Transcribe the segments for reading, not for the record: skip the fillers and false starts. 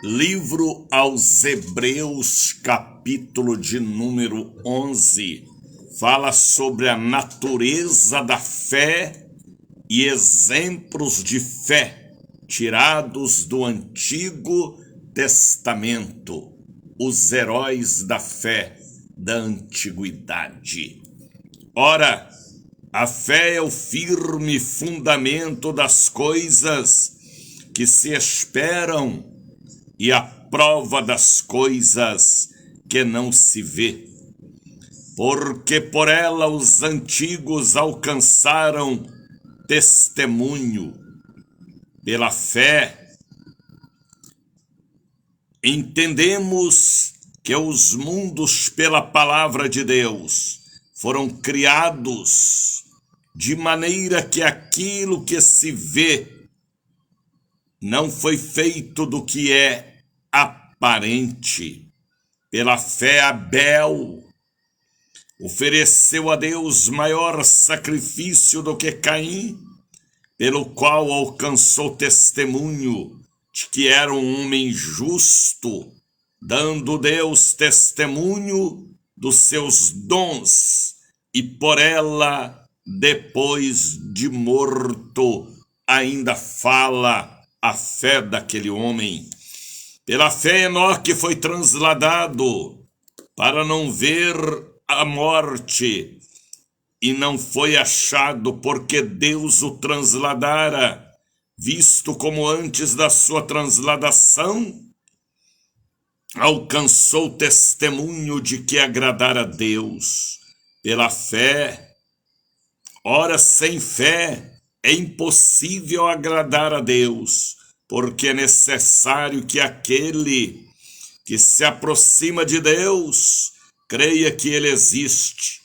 Livro aos Hebreus, capítulo de número 11, fala sobre a natureza da fé e exemplos de fé tirados do Antigo Testamento, os heróis da fé da antiguidade. Ora, a fé é o firme fundamento das coisas que se esperam e a prova das coisas que não se vê. Porque por ela os antigos alcançaram testemunho. Pela fé, entendemos que os mundos pela palavra de Deus foram criados de maneira que aquilo que se vê não foi feito do que é aparente. Pela fé, Abel ofereceu a Deus maior sacrifício do que Caim, pelo qual alcançou testemunho de que era um homem justo, dando Deus testemunho dos seus dons, e por ela, depois de morto, ainda fala a fé daquele homem. Pela fé, Enoque foi transladado para não ver a morte, e não foi achado porque Deus o transladara, visto como antes da sua transladação alcançou testemunho de que agradara a Deus. Pela fé, ora, sem fé é impossível agradar a Deus, porque é necessário que aquele que se aproxima de Deus creia que Ele existe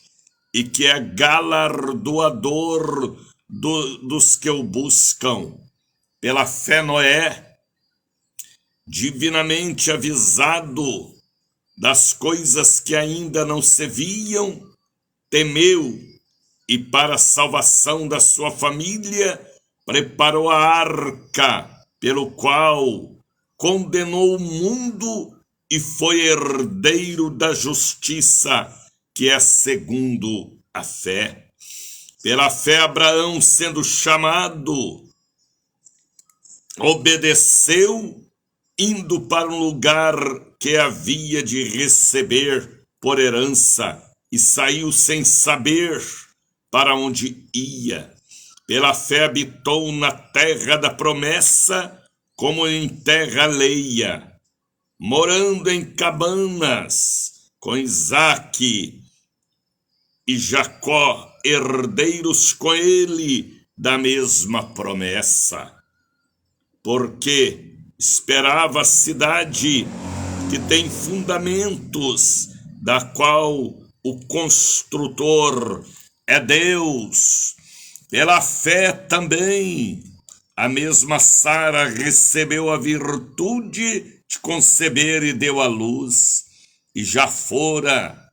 e que é galardoador dos que o buscam. Pela fé, Noé, divinamente avisado das coisas que ainda não se viam, temeu e, para a salvação da sua família, preparou a arca, pelo qual condenou o mundo e foi herdeiro da justiça, que é segundo a fé. Pela fé, Abraão, sendo chamado, obedeceu, indo para um lugar que havia de receber por herança, e saiu sem saber para onde ia. Pela fé habitou na terra da promessa, como em terra alheia, morando em cabanas, com Isaque e Jacó, herdeiros com ele da mesma promessa. Porque esperava a cidade que tem fundamentos, da qual o construtor é Deus. Pela fé também, a mesma Sara recebeu a virtude de conceber e deu à luz, e já fora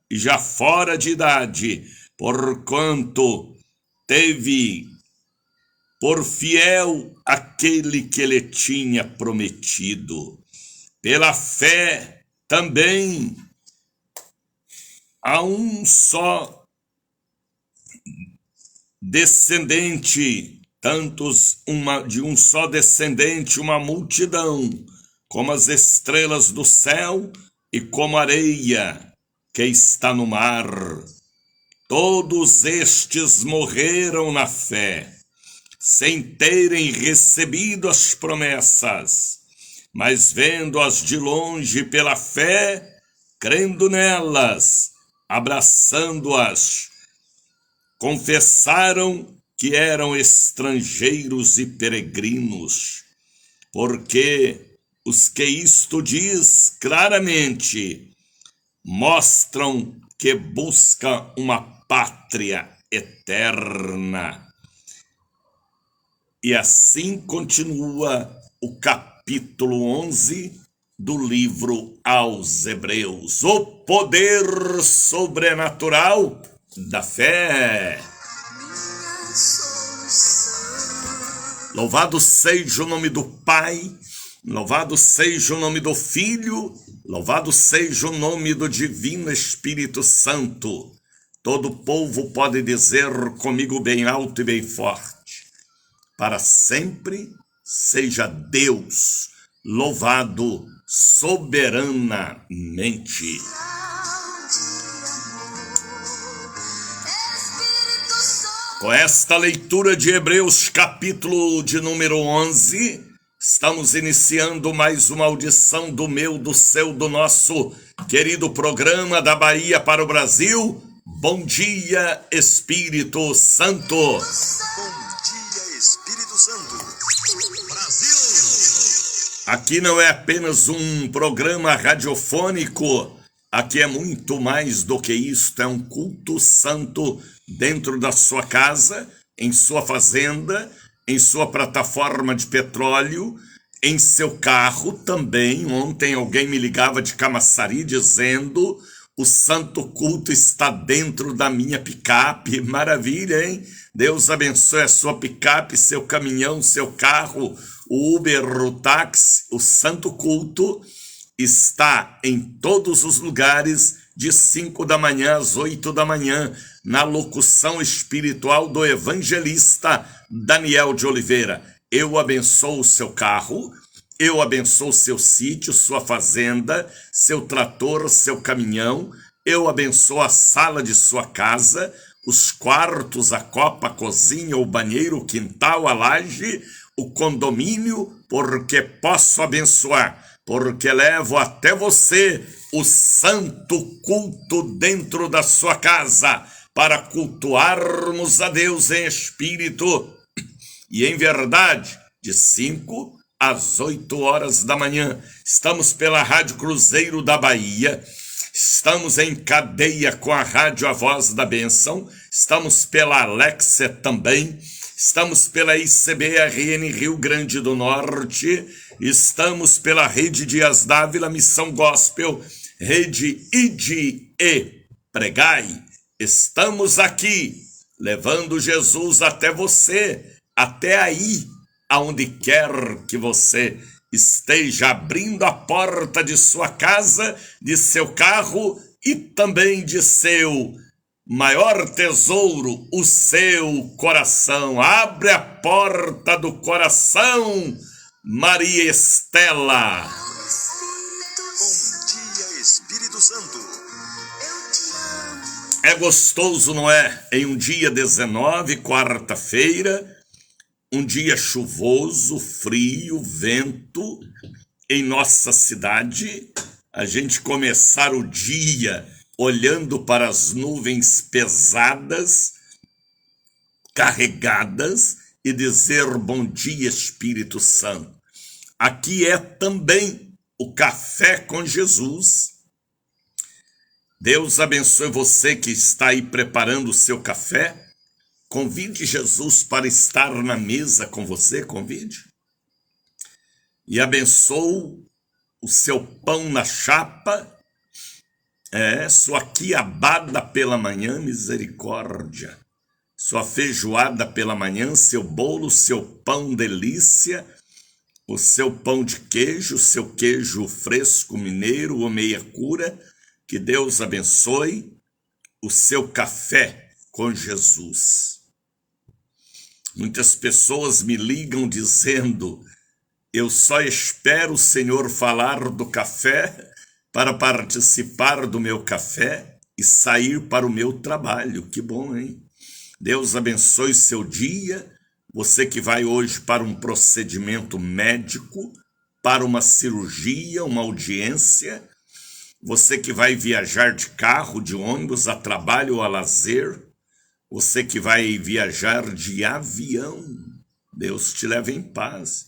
de idade, porquanto teve por fiel aquele que lhe tinha prometido. Pela fé também, a um só descendente, de um só descendente, uma multidão, como as estrelas do céu e como a areia que está no mar. Todos estes morreram na fé, sem terem recebido as promessas, mas vendo-as de longe pela fé, crendo nelas, abraçando-as, confessaram que eram estrangeiros e peregrinos, porque os que isto diz claramente mostram que buscam uma pátria eterna. E assim continua o capítulo 11 do livro aos Hebreus, o poder sobrenatural da fé. Louvado seja o nome do Pai, Louvado seja o nome do Filho, louvado seja o nome do Divino Espírito Santo. Todo povo pode dizer comigo bem alto e bem forte: para sempre seja Deus louvado soberanamente. Com esta leitura de Hebreus, capítulo de número 11, estamos iniciando mais uma audição do meu, do seu, do nosso querido programa da Bahia para o Brasil. Bom dia, Espírito Santo. Bom dia, Espírito Santo. Brasil! Aqui não é apenas um programa radiofônico, aqui é muito mais do que isto, é um culto santo dentro da sua casa, em sua fazenda, em sua plataforma de petróleo, em seu carro também. Ontem alguém me ligava de Camaçari dizendo: o santo culto está dentro da minha picape. Maravilha, hein? Deus abençoe a sua picape, seu caminhão, seu carro, o Uber, o táxi. O santo culto está em todos os lugares, de 5 da manhã às 8 da manhã, na locução espiritual do evangelista Daniel de Oliveira. Eu abençoo o seu carro, eu abençoo seu sítio, sua fazenda, seu trator, seu caminhão. Eu abençoo a sala de sua casa, os quartos, a copa, a cozinha, o banheiro, o quintal, a laje, o condomínio, porque posso abençoar, porque levo até você o santo culto dentro da sua casa, para cultuarmos a Deus em espírito e em verdade, de 5 às 8 horas da manhã. Estamos pela Rádio Cruzeiro da Bahia, estamos em cadeia com a Rádio A Voz da Bênção, estamos pela Alexia também, estamos pela ICBRN Rio Grande do Norte, estamos pela Rede Dias Dávila, Missão Gospel, Rede Ide e Pregai. Estamos aqui, levando Jesus até você, até aí, aonde quer que você esteja, abrindo a porta de sua casa, de seu carro e também de seu maior tesouro, o seu coração. Abre a porta do coração, Maria Estela. Bom dia, Espírito Santo. É gostoso, não é? Em um dia 19, quarta-feira, um dia chuvoso, frio, vento, em nossa cidade, a gente começar o dia olhando para as nuvens pesadas, carregadas, e dizer: bom dia, Espírito Santo. Aqui é também o Café com Jesus. Deus abençoe você que está aí preparando o seu café. Convide Jesus para estar na mesa com você, convide. E abençoe o seu pão na chapa, sua quiabada pela manhã, misericórdia. Sua feijoada pela manhã, seu bolo, seu pão delícia, o seu pão de queijo, seu queijo fresco mineiro ou meia cura. Que Deus abençoe o seu café com Jesus. Muitas pessoas me ligam dizendo: eu só espero o Senhor falar do café para participar do meu café e sair para o meu trabalho. Que bom, hein? Deus abençoe seu dia. Você que vai hoje para um procedimento médico, para uma cirurgia, uma audiência. Você que vai viajar de carro, de ônibus, a trabalho ou a lazer. Você que vai viajar de avião. Deus te leve em paz.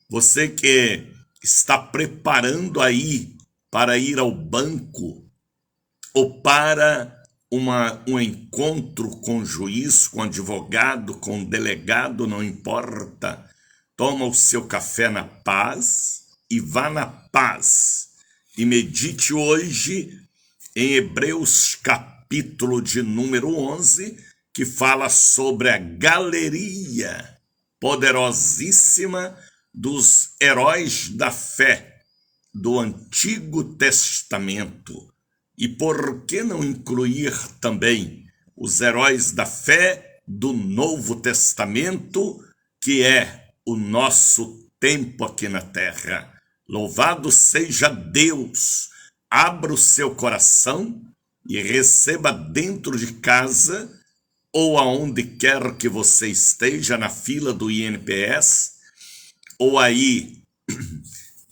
Você que está preparando aí para ir ao banco ou para um encontro com juiz, com advogado, com delegado, não importa. Toma o seu café na paz e vá na paz. E medite hoje em Hebreus capítulo de número 11, que fala sobre a galeria poderosíssima dos heróis da fé do Antigo Testamento. E por que não incluir também os heróis da fé do Novo Testamento, que é o nosso tempo aqui na Terra? Louvado seja Deus! Abra o seu coração e receba dentro de casa ou aonde quer que você esteja, na fila do INPS, ou aí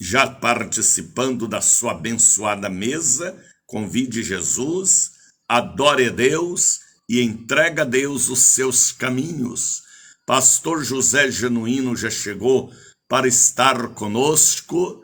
já participando da sua abençoada mesa. Convide Jesus, adore a Deus e entregue a Deus os seus caminhos. Pastor José Genuíno já chegou para estar conosco.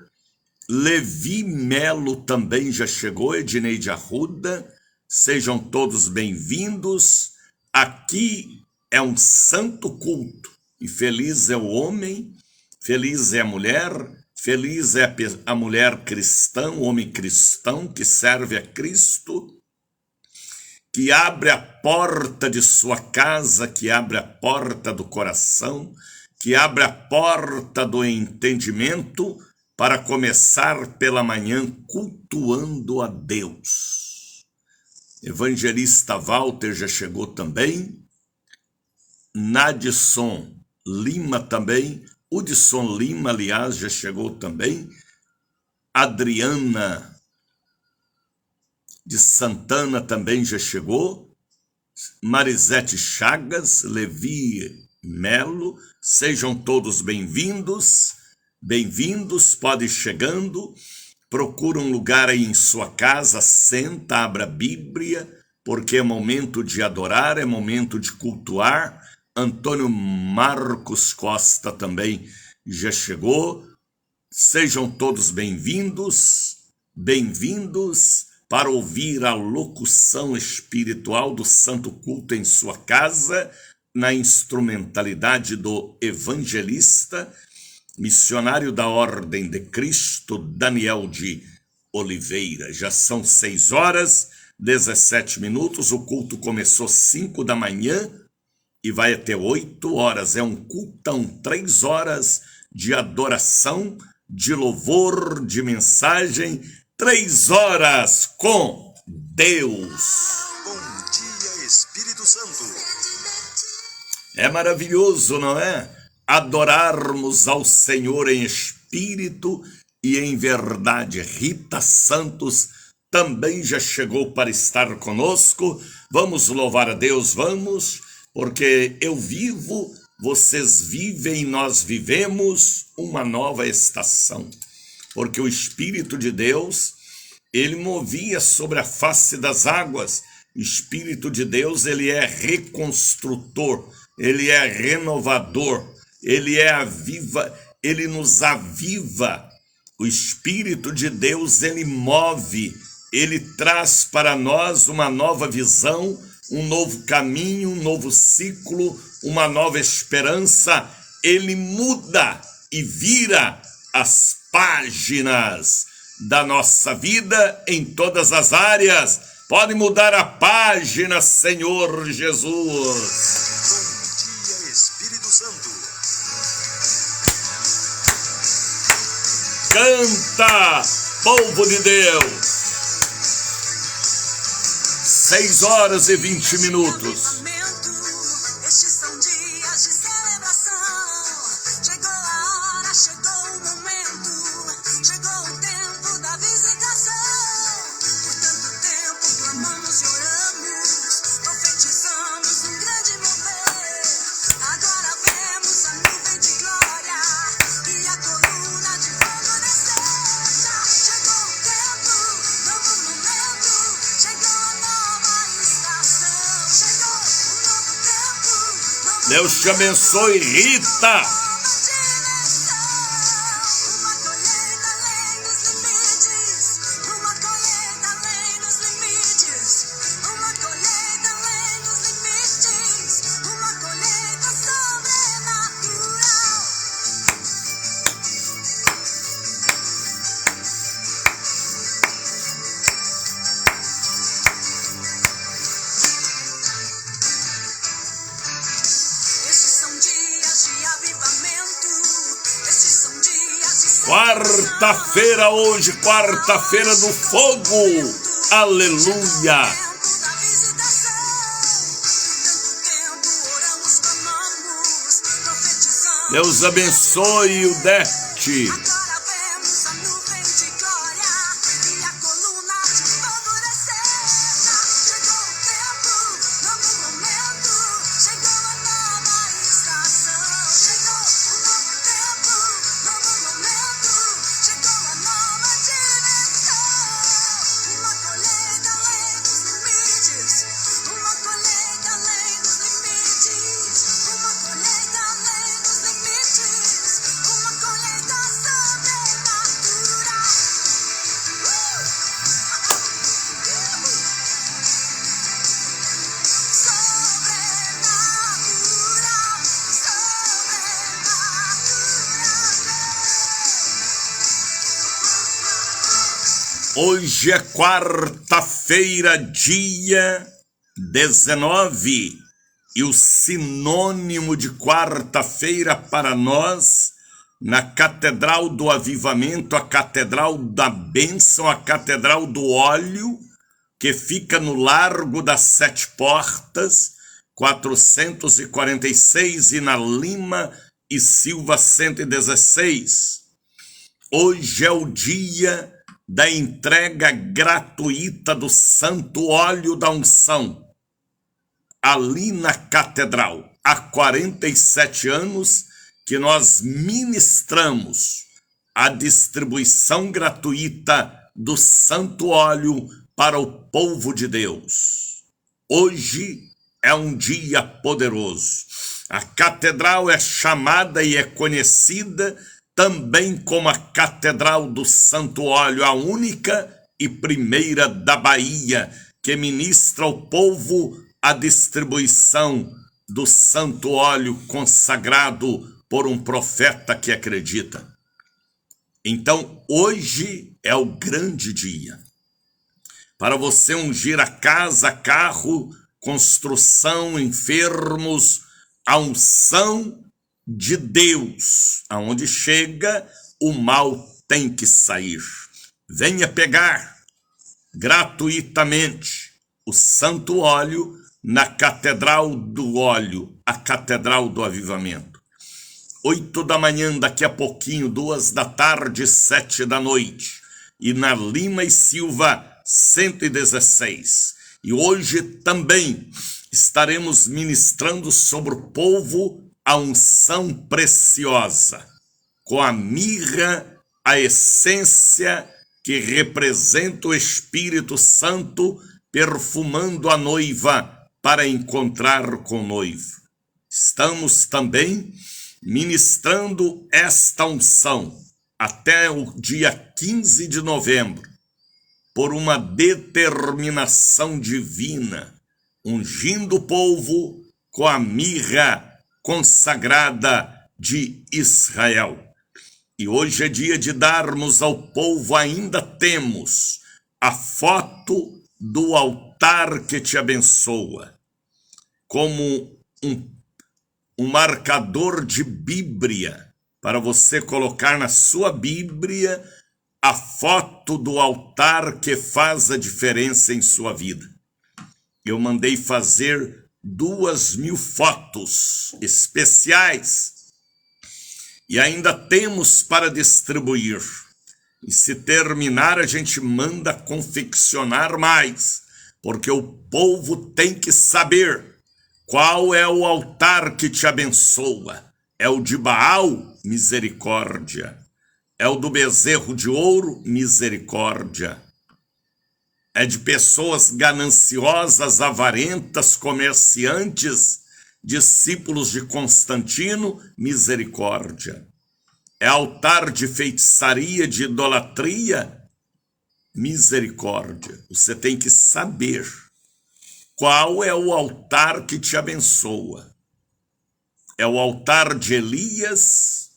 Levi Melo também já chegou, Edneide Arruda. Sejam todos bem-vindos. Aqui é um santo culto e feliz é o homem, feliz é a mulher, feliz é a mulher cristã, o homem cristão que serve a Cristo, que abre a porta de sua casa, que abre a porta do coração, que abre a porta do entendimento para começar pela manhã cultuando a Deus. Evangelista Walter já chegou também, Nadson Lima também, Hudson Lima, aliás, já chegou também, Adriana de Santana também já chegou, Marisete Chagas, Levi Melo, sejam todos bem-vindos, pode ir chegando, procura um lugar aí em sua casa, senta, abra a Bíblia, porque é momento de adorar, é momento de cultuar. Antônio Marcos Costa também já chegou. Sejam todos bem-vindos para ouvir a locução espiritual do Santo Culto em sua casa, na instrumentalidade do evangelista, missionário da Ordem de Cristo, Daniel de Oliveira. Já são 6h17, o culto começou 5 da manhã e vai até 8 horas. É um cultão, 3 horas de adoração, de louvor, de mensagem, 3 horas com Deus. Bom dia, Espírito Santo. É maravilhoso, não é? Adorarmos ao Senhor em espírito e em verdade. Rita Santos também já chegou para estar conosco. Vamos louvar a Deus, vamos, porque eu vivo, vocês vivem, nós vivemos uma nova estação. Porque o Espírito de Deus, ele movia sobre a face das águas. O Espírito de Deus, ele é reconstrutor, ele é renovador, ele nos aviva. O Espírito de Deus, ele move, ele traz para nós uma nova visão, um novo caminho, um novo ciclo, uma nova esperança. Ele muda e vira as páginas da nossa vida em todas as áreas. Pode mudar a página, Senhor Jesus. Canta, povo de Deus. 6h20. Estes são dias de celebração. Chegou a hora, chegou o momento. Chegou o tempo da visitação. Por tanto tempo clamamos e oramos, profetizamos um grande mover. Agora vemos a nuvem de glória e a coluna de fogo descer. Chegou o tempo, novo momento. Chegou a nova estação. Chegou o novo tempo, novo Deus te abençoe, Rita. uma colheita além dos limites, uma colheita além dos limites, uma colheita além dos limites, uma colheita sobrenatural. Estes são dias de avivamento. Quarta-feira hoje, quarta-feira do fogo. Aleluia. Deus abençoe o Dete. Hoje é quarta-feira, dia 19, e o sinônimo de quarta-feira para nós, na Catedral do Avivamento, a Catedral da Bênção, a Catedral do Óleo, que fica no Largo das Sete Portas, 446, e na Lima e Silva 116. Hoje é o dia da entrega gratuita do Santo Óleo da Unção, ali na Catedral. Há 47 anos que nós ministramos a distribuição gratuita do Santo Óleo para o povo de Deus. Hoje é um dia poderoso. A Catedral é chamada e é conhecida também como a Catedral do Santo Óleo, a única e primeira da Bahia, que ministra ao povo a distribuição do Santo Óleo consagrado por um profeta que acredita. Então, hoje é o grande dia para você ungir a casa, carro, construção, enfermos, a unção de Deus. Aonde chega, o mal tem que sair. Venha pegar gratuitamente o Santo Óleo na Catedral do Óleo, a Catedral do Avivamento. 8 da manhã, daqui a pouquinho, 2 da tarde, 7 da noite. E na Lima e Silva 116. E hoje também estaremos ministrando sobre o povo a unção preciosa, com a mirra, a essência que representa o Espírito Santo, perfumando a noiva para encontrar com o noivo. Estamos também ministrando esta unção até o dia 15 de novembro, por uma determinação divina, ungindo o povo com a mirra consagrada de Israel. E hoje é dia de darmos ao povo, ainda temos a foto do altar que te abençoa, como um marcador de Bíblia, para você colocar na sua Bíblia a foto do altar que faz a diferença em sua vida. Eu mandei fazer 2.000 fotos especiais e ainda temos para distribuir. E se terminar, a gente manda confeccionar mais, porque o povo tem que saber qual é o altar que te abençoa. É o de Baal? Misericórdia. É o do bezerro de ouro? Misericórdia. É de pessoas gananciosas, avarentas, comerciantes, discípulos de Constantino? Misericórdia. É altar de feitiçaria, de idolatria? Misericórdia. Você tem que saber qual é o altar que te abençoa. É o altar de Elias?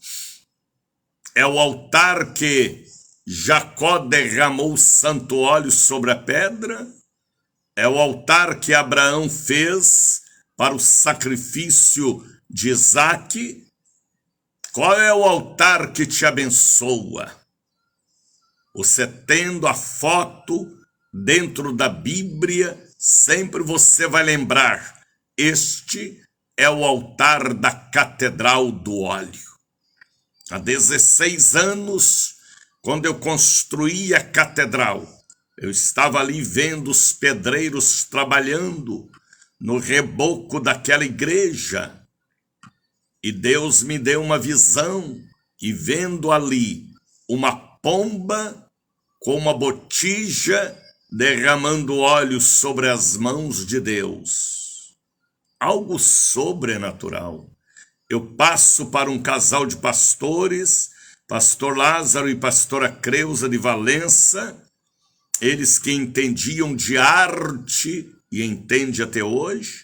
É o altar que Jacó derramou o santo óleo sobre a pedra? É o altar que Abraão fez para o sacrifício de Isaque? Qual é o altar que te abençoa? Você tendo a foto dentro da Bíblia, sempre você vai lembrar: este é o altar da Catedral do Óleo. Há 16 anos, quando eu construí a catedral, eu estava ali vendo os pedreiros trabalhando no reboco daquela igreja. E Deus me deu uma visão, e vendo ali uma pomba com uma botija derramando óleo sobre as mãos de Deus. Algo sobrenatural. Eu passo para um casal de pastores, pastor Lázaro e pastora Creuza de Valença, eles que entendiam de arte e entendem até hoje,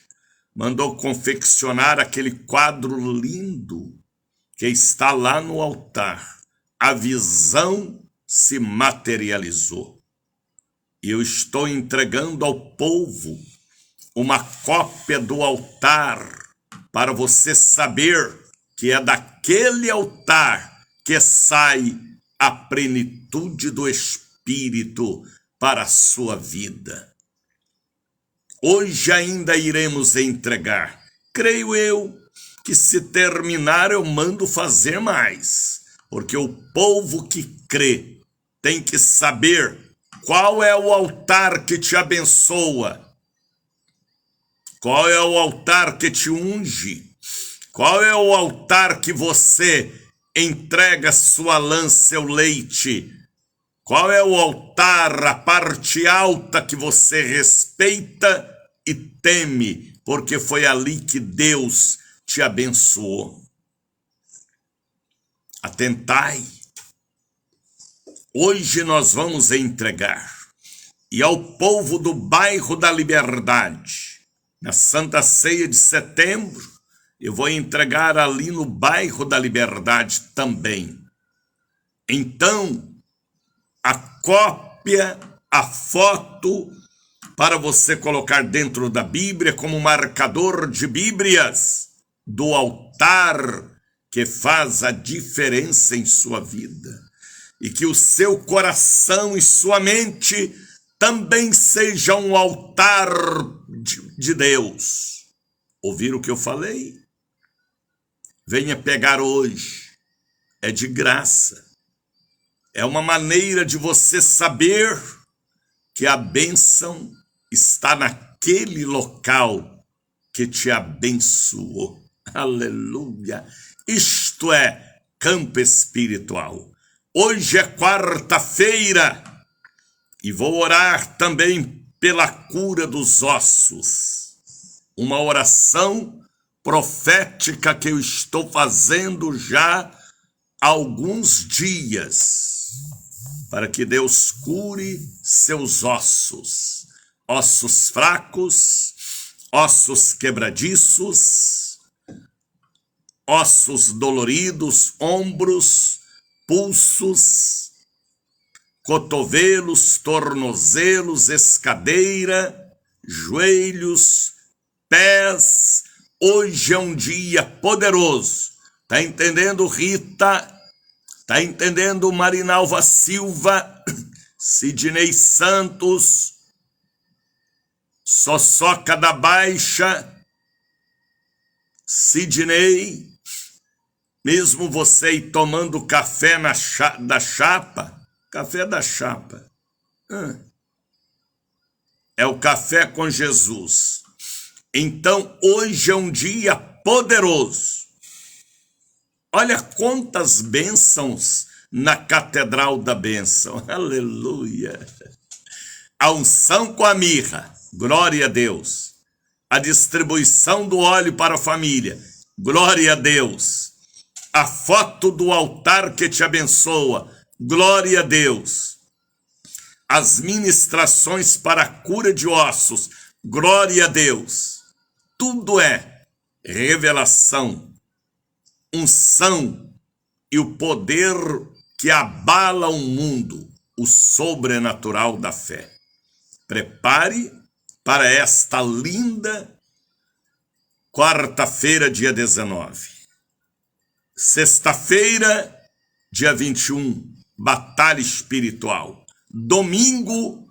mandou confeccionar aquele quadro lindo que está lá no altar. A visão se materializou. E eu estou entregando ao povo uma cópia do altar para você saber que é daquele altar que sai a plenitude do Espírito para a sua vida. Hoje ainda iremos entregar. Creio eu que se terminar eu mando fazer mais, porque o povo que crê tem que saber qual é o altar que te abençoa, qual é o altar que te unge, qual é o altar que você entrega sua lã, seu leite, qual é o altar, a parte alta que você respeita e teme, porque foi ali que Deus te abençoou. Atentai, hoje nós vamos entregar, e ao povo do bairro da Liberdade, na Santa Ceia de setembro, eu vou entregar ali no bairro da Liberdade também. Então, a cópia, a foto, para você colocar dentro da Bíblia como marcador de Bíblias, do altar que faz a diferença em sua vida. E que o seu coração e sua mente também sejam um altar de Deus. Ouviram o que eu falei? Venha pegar hoje. É de graça. É uma maneira de você saber que a bênção está naquele local que te abençoou. Aleluia! Isto é campo espiritual. Hoje é quarta-feira e vou orar também pela cura dos ossos. Uma oração profética que eu estou fazendo já há alguns dias, para que Deus cure seus ossos, ossos fracos, ossos quebradiços, ossos doloridos, ombros, pulsos, cotovelos, tornozelos, escadeira, joelhos, pés. Hoje é um dia poderoso. Tá entendendo, Rita? Tá entendendo, Marinalva Silva, Sidney Santos, Soçoca da Baixa, Sidney, mesmo você ir tomando café da chapa, café da chapa, é o café com Jesus. Então, hoje é um dia poderoso. Olha quantas bênçãos na Catedral da Bênção. Aleluia. A unção com a mirra. Glória a Deus. A distribuição do óleo para a família. Glória a Deus. A foto do altar que te abençoa. Glória a Deus. As ministrações para a cura de ossos. Glória a Deus. Tudo é revelação, unção e o poder que abala o mundo, o sobrenatural da fé. Prepare para esta linda quarta-feira, dia 19. Sexta-feira, dia 21, batalha espiritual. Domingo,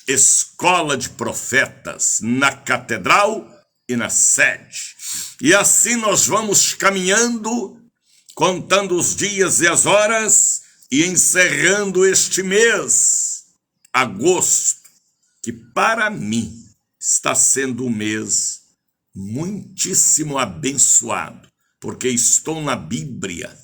escola de profetas na catedral e na sede. E assim nós vamos caminhando, contando os dias e as horas e encerrando este mês, agosto, que para mim está sendo um mês muitíssimo abençoado, porque estou na Bíblia,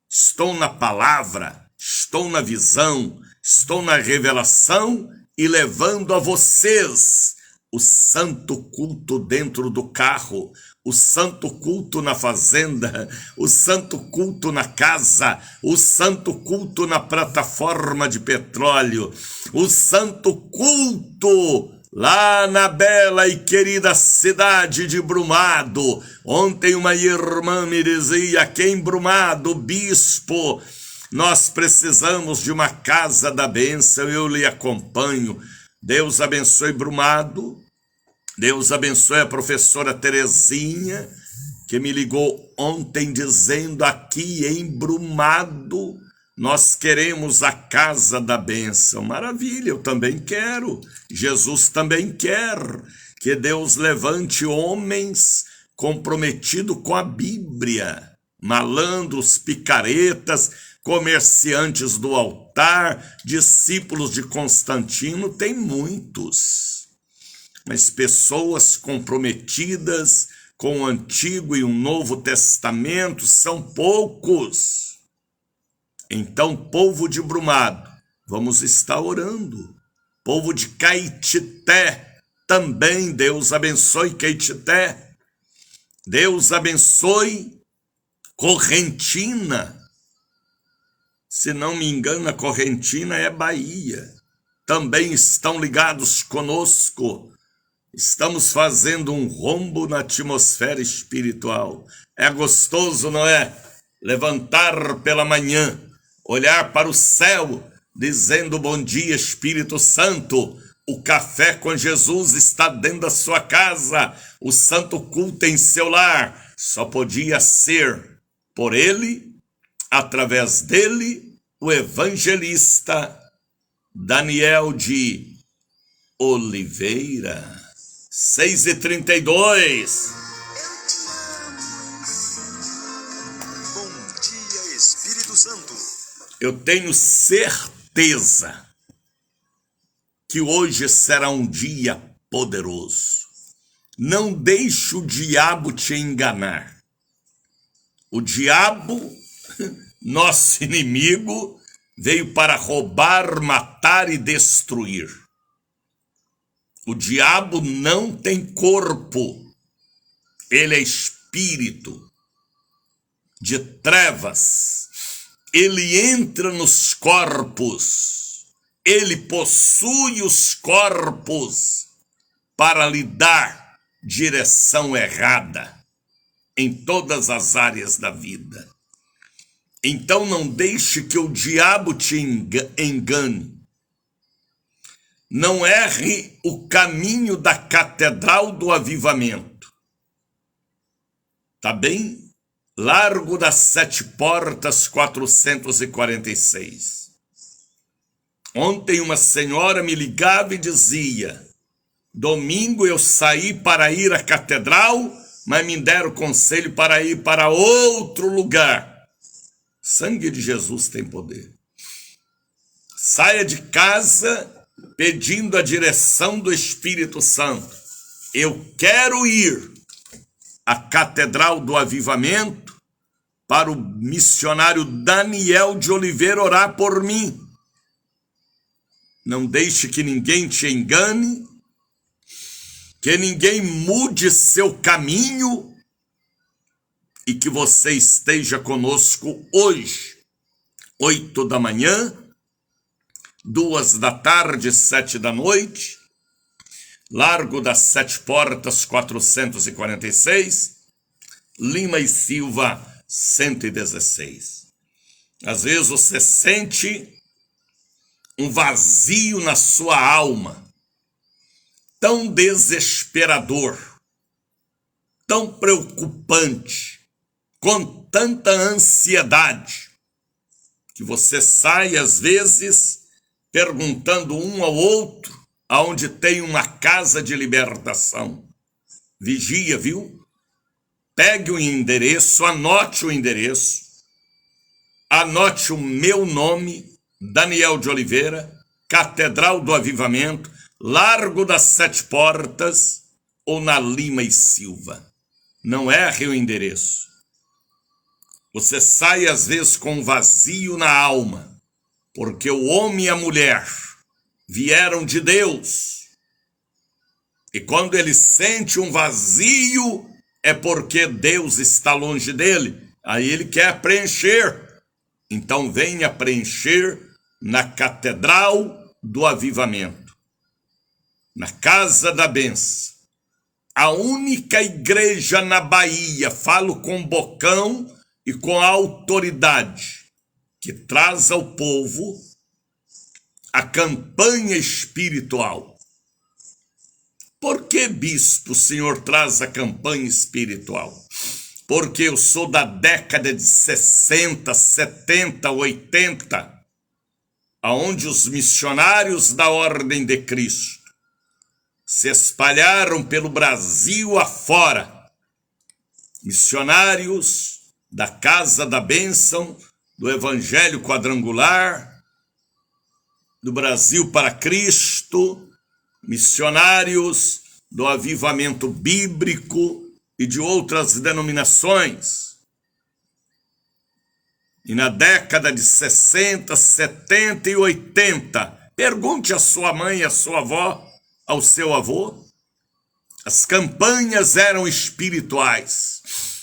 estou na palavra, estou na visão, estou na revelação e levando a vocês o santo culto dentro do carro, o santo culto na fazenda, o santo culto na casa, o santo culto na plataforma de petróleo, o santo culto lá na bela e querida cidade de Brumado. Ontem uma irmã me dizia que em Brumado, bispo, nós precisamos de uma casa da bênção, eu lhe acompanho. Deus abençoe Brumado, Deus abençoe a professora Terezinha, que me ligou ontem dizendo aqui em Brumado, nós queremos a casa da bênção. Maravilha, eu também quero. Jesus também quer que Deus levante homens comprometidos com a Bíblia, malandros, picaretas, comerciantes do altar, discípulos de Constantino, tem muitos. Mas pessoas comprometidas com o Antigo e o Novo Testamento são poucos. Então, povo de Brumado, vamos estar orando. Povo de Caetité, também Deus abençoe Caetité. Deus abençoe Correntina. Se não me engano, a Correntina é Bahia. Também estão ligados conosco. Estamos fazendo um rombo na atmosfera espiritual. É gostoso, não é? Levantar pela manhã, olhar para o céu, dizendo bom dia, Espírito Santo. O café com Jesus está dentro da sua casa. O santo culto em seu lar só podia ser por ele, através dele, o evangelista Daniel de Oliveira. 6h32. Bom dia, Espírito Santo. Eu tenho certeza que hoje será um dia poderoso. Não deixe o diabo te enganar. O diabo, nosso inimigo, veio para roubar, matar e destruir. O diabo não tem corpo. Ele é espírito de trevas. Ele entra nos corpos. Ele possui os corpos para lhe dar direção errada em todas as áreas da vida. Então não deixe que o diabo te engane. Não erre o caminho da Catedral do Avivamento. Tá bem? Largo das 7 Portas, 446. Ontem uma senhora me ligava e dizia: domingo eu saí para ir à catedral, mas me deram conselho para ir para outro lugar. Sangue de Jesus tem poder. Saia de casa pedindo a direção do Espírito Santo. Eu quero ir à Catedral do Avivamento para o missionário Daniel de Oliveira orar por mim. Não deixe que ninguém te engane, que ninguém mude seu caminho e que você esteja conosco hoje, 8 da manhã, 2 da tarde, 7 da noite, Largo das 7 Portas, 446, Lima e Silva, 116. Às vezes você sente um vazio na sua alma, tão desesperador. tão preocupante, com tanta ansiedade, que você sai às vezes perguntando um ao outro aonde tem uma casa de libertação. Vigia, viu? Pegue o endereço, anote o endereço, anote o meu nome, Daniel de Oliveira, Catedral do Avivamento, Largo das Sete Portas ou na Lima e Silva. Não erre o endereço. Você sai às vezes com um vazio na alma, porque o homem e a mulher vieram de Deus. E quando ele sente um vazio, é porque Deus está longe dele. Aí ele quer preencher. Então venha preencher na Catedral do Avivamento, na Casa da Bênção. A única igreja na Bahia, falo com bocão e com autoridade, que traz ao povo a campanha espiritual. Por que, bispo, o senhor traz a campanha espiritual? Porque eu sou da década de 60, 70, 80, aonde os missionários da Ordem de Cristo se espalharam pelo Brasil afora. Missionários da Casa da Bênção, do Evangelho Quadrangular, do Brasil para Cristo, missionários do Avivamento Bíblico e de outras denominações. E na década de 60, 70 e 80, pergunte à sua mãe, à sua avó, ao seu avô, as campanhas eram espirituais.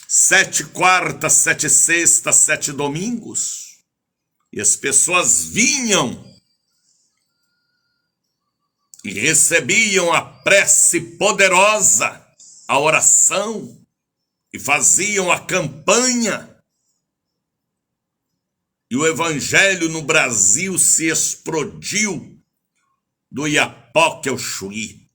7 quartas, 7 sextas, 7 domingos. E as pessoas vinham e recebiam a prece poderosa, a oração, e faziam a campanha. E o evangelho no Brasil se explodiu do Iapoque ao Chuí.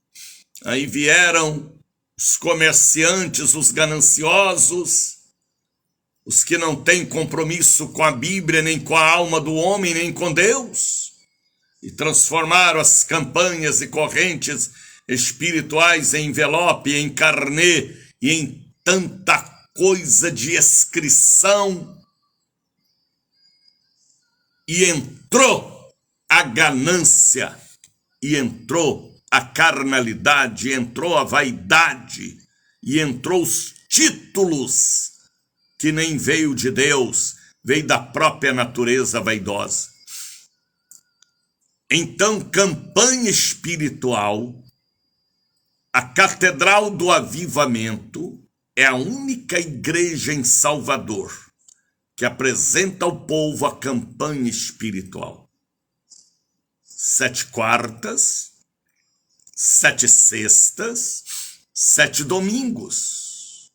Aí vieram os comerciantes, os gananciosos, os que não têm compromisso com a Bíblia, nem com a alma do homem, nem com Deus, e transformaram as campanhas e correntes espirituais em envelope, em carnê e em tanta coisa de inscrição. E entrou a ganância, e entrou a carnalidade, entrou a vaidade, e entrou os títulos, que nem veio de Deus, veio da própria natureza vaidosa. Então, campanha espiritual, a Catedral do Avivamento é a única igreja em Salvador que apresenta ao povo a campanha espiritual. 7 quartas, 7 sextas, 7 domingos.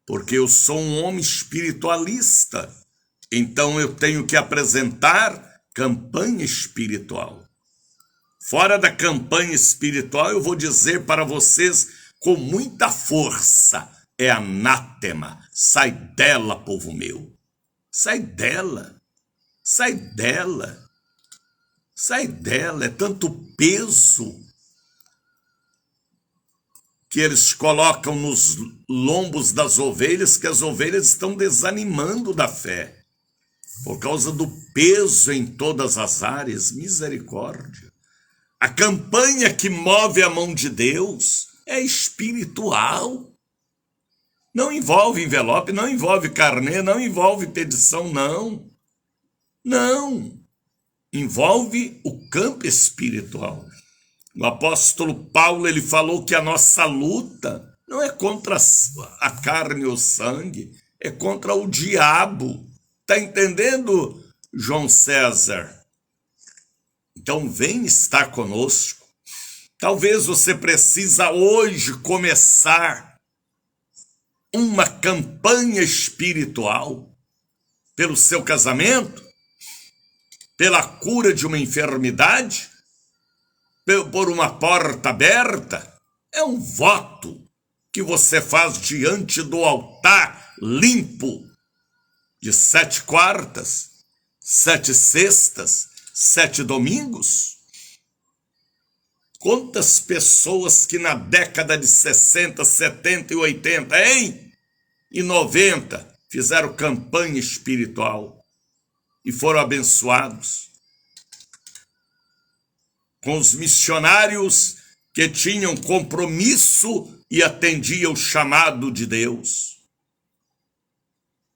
Porque eu sou um homem espiritualista, então eu tenho que apresentar campanha espiritual. Fora da campanha espiritual, eu vou dizer para vocês com muita força, é anátema. Sai dela, povo meu. Sai dela. Sai dela. Sai dela. É tanto peso que eles colocam nos lombos das ovelhas que as ovelhas estão desanimando da fé. Por causa do peso em todas as áreas. Misericórdia. A campanha que move a mão de Deus é espiritual. Não envolve envelope, não envolve carnê, não envolve petição, não. Não. Envolve o campo espiritual. O apóstolo Paulo, ele falou que a nossa luta não é contra a carne ou o sangue, é contra o diabo. Está entendendo, João César? Então vem estar conosco. Talvez você precisa hoje começar uma campanha espiritual pelo seu casamento, pela cura de uma enfermidade, por uma porta aberta. É um voto que você faz diante do altar limpo de 7 quartas, 7 sextas, 7 domingos? Quantas pessoas que na década de 60, 70 e 80, hein? E 90 fizeram campanha espiritual e foram abençoados com os missionários que tinham compromisso e atendiam o chamado de Deus.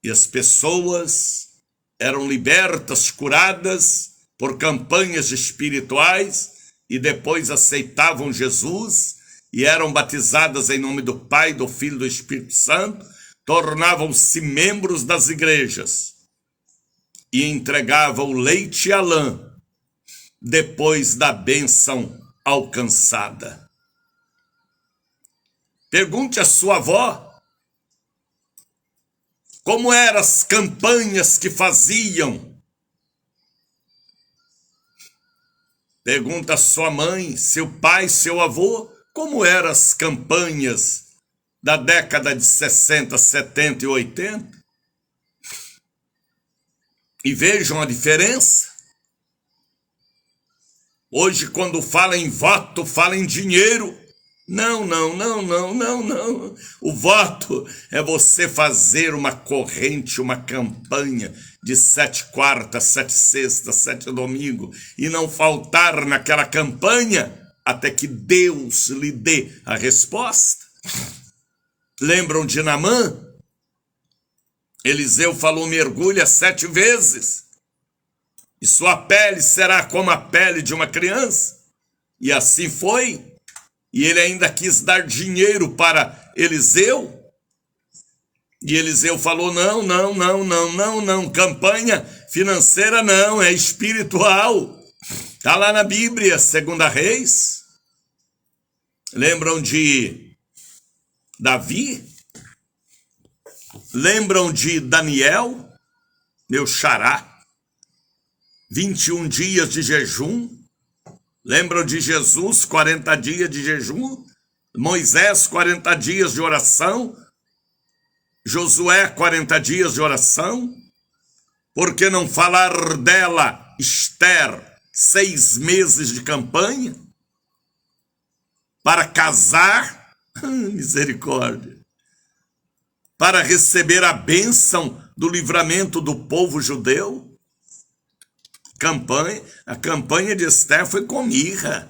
E as pessoas eram libertas, curadas por campanhas espirituais e depois aceitavam Jesus e eram batizadas em nome do Pai, do Filho e do Espírito Santo, tornavam-se membros das igrejas e entregavam o leite e a lã depois da bênção alcançada. Pergunte à sua avó como eram as campanhas que faziam. Pergunta à sua mãe, seu pai, seu avô, como eram as campanhas da década de 60, 70 e 80. E vejam a diferença. Hoje, quando fala em voto, fala em dinheiro. Não. O voto é você fazer uma corrente, uma campanha de 7 quartas, 7 sextas, 7 domingos e não faltar naquela campanha até que Deus lhe dê a resposta. Lembram de Naamã? Eliseu falou: mergulha 7 vezes e sua pele será como a pele de uma criança. E assim foi. E ele ainda quis dar dinheiro para Eliseu. E Eliseu falou: não, campanha financeira não, é espiritual. Está lá na Bíblia, 2 Reis. Lembram de Davi? Lembram de Daniel, meu xará? 21 dias de jejum. Lembram de Jesus, 40 dias de jejum? Moisés, 40 dias de oração? Josué, 40 dias de oração? Por que não falar dela, Esther, 6 meses de campanha? Para casar? Misericórdia. Para receber a bênção do livramento do povo judeu? A campanha de Esther foi com mirra.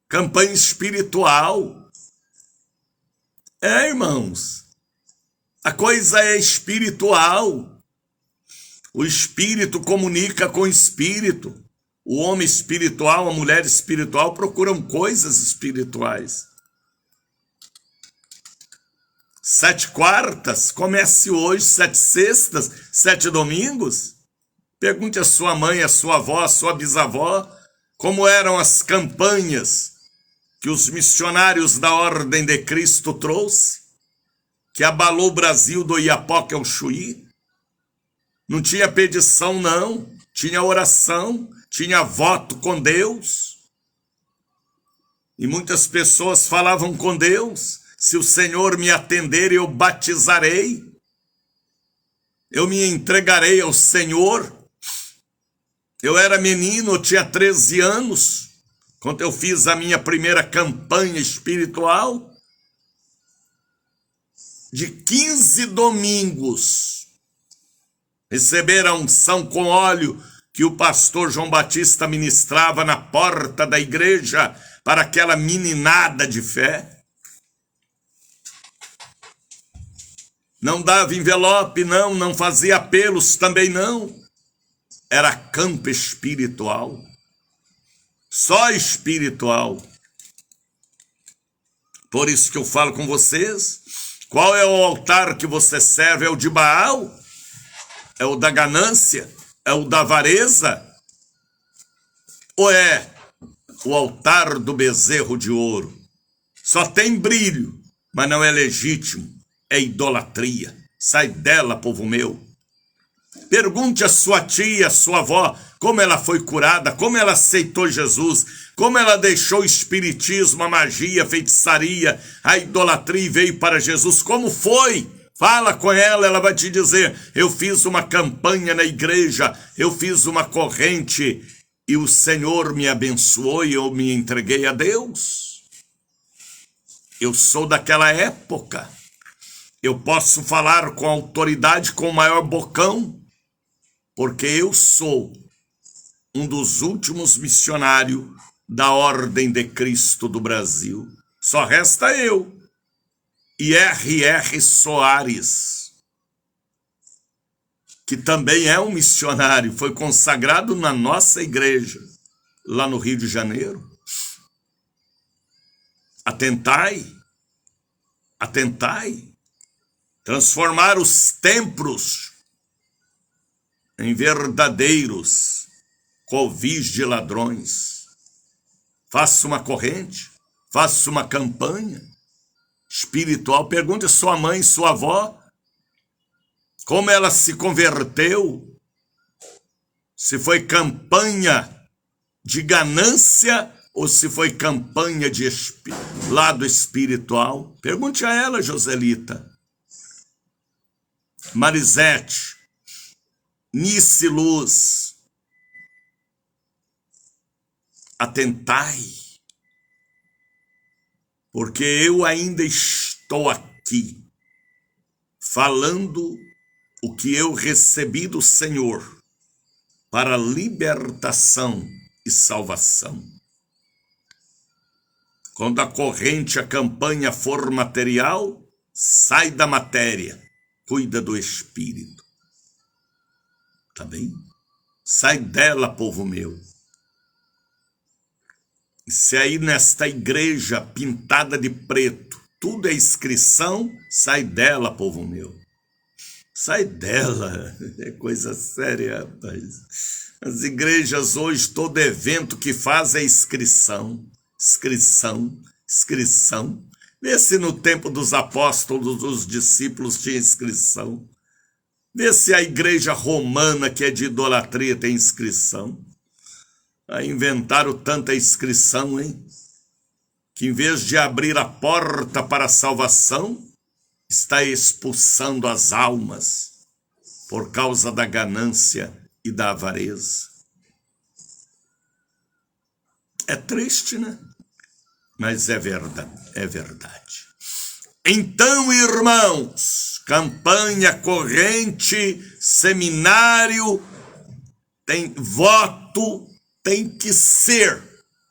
Campanha espiritual. Irmãos, a coisa é espiritual. O espírito comunica com o espírito. O homem espiritual, a mulher espiritual procuram coisas espirituais. 7 quartas, comece hoje, 7 sextas, 7 domingos. Pergunte à sua mãe, à sua avó, à sua bisavó, como eram as campanhas que os missionários da Ordem de Cristo trouxe, que abalou o Brasil do Iapoque ao Chuí. Não tinha pedição, não. Tinha oração, tinha voto com Deus. E muitas pessoas falavam com Deus: se o Senhor me atender, eu batizarei. Eu me entregarei ao Senhor. Eu era menino, eu tinha 13 anos, quando eu fiz a minha primeira campanha espiritual. De 15 domingos, receber a unção com óleo que o pastor João Batista ministrava na porta da igreja para aquela meninada de fé. Não dava envelope, não fazia apelos também não. Era campo espiritual. Só espiritual. Por isso que eu falo com vocês, qual é o altar que você serve? É o de Baal? É o da ganância? É o da avareza? Ou é o altar do bezerro de ouro? Só tem brilho, mas não é legítimo. É idolatria. Sai dela, povo meu. Pergunte à sua tia, à sua avó, como ela foi curada, como ela aceitou Jesus, como ela deixou o espiritismo, a magia, a feitiçaria, a idolatria e veio para Jesus. Como foi? Fala com ela, ela vai te dizer: eu fiz uma campanha na igreja, eu fiz uma corrente e o Senhor me abençoou e eu me entreguei a Deus. Eu sou daquela época. Eu posso falar com autoridade, com o maior bocão, porque eu sou um dos últimos missionários da Ordem de Cristo do Brasil. Só resta eu e R.R. Soares, que também é um missionário, foi consagrado na nossa igreja, lá no Rio de Janeiro. Atentai, transformar os templos em verdadeiros covis de ladrões. Faça uma corrente, faça uma campanha espiritual. Pergunte a sua mãe, sua avó, como ela se converteu, se foi campanha de ganância ou se foi campanha de lado espiritual. Pergunte a ela, Joselita, Marisete, Nice Luz. Atentai, porque eu ainda estou aqui falando o que eu recebi do Senhor para libertação e salvação. Quando a corrente, a campanha for material, sai da matéria, cuida do espírito. Tá bem? Sai dela, povo meu. E se aí nesta igreja pintada de preto, tudo é inscrição, sai dela, povo meu. Sai dela, é coisa séria, rapaz. As igrejas hoje, todo evento que faz é inscrição. Vê se no tempo dos apóstolos, dos discípulos tinha inscrição. Vê se a igreja romana, que é de idolatria, tem inscrição. Aí inventaram tanta inscrição, hein? Que em vez de abrir a porta para a salvação, está expulsando as almas por causa da ganância e da avareza. É triste, né? Mas é verdade. Então, irmãos, campanha, corrente, seminário, tem voto, tem que ser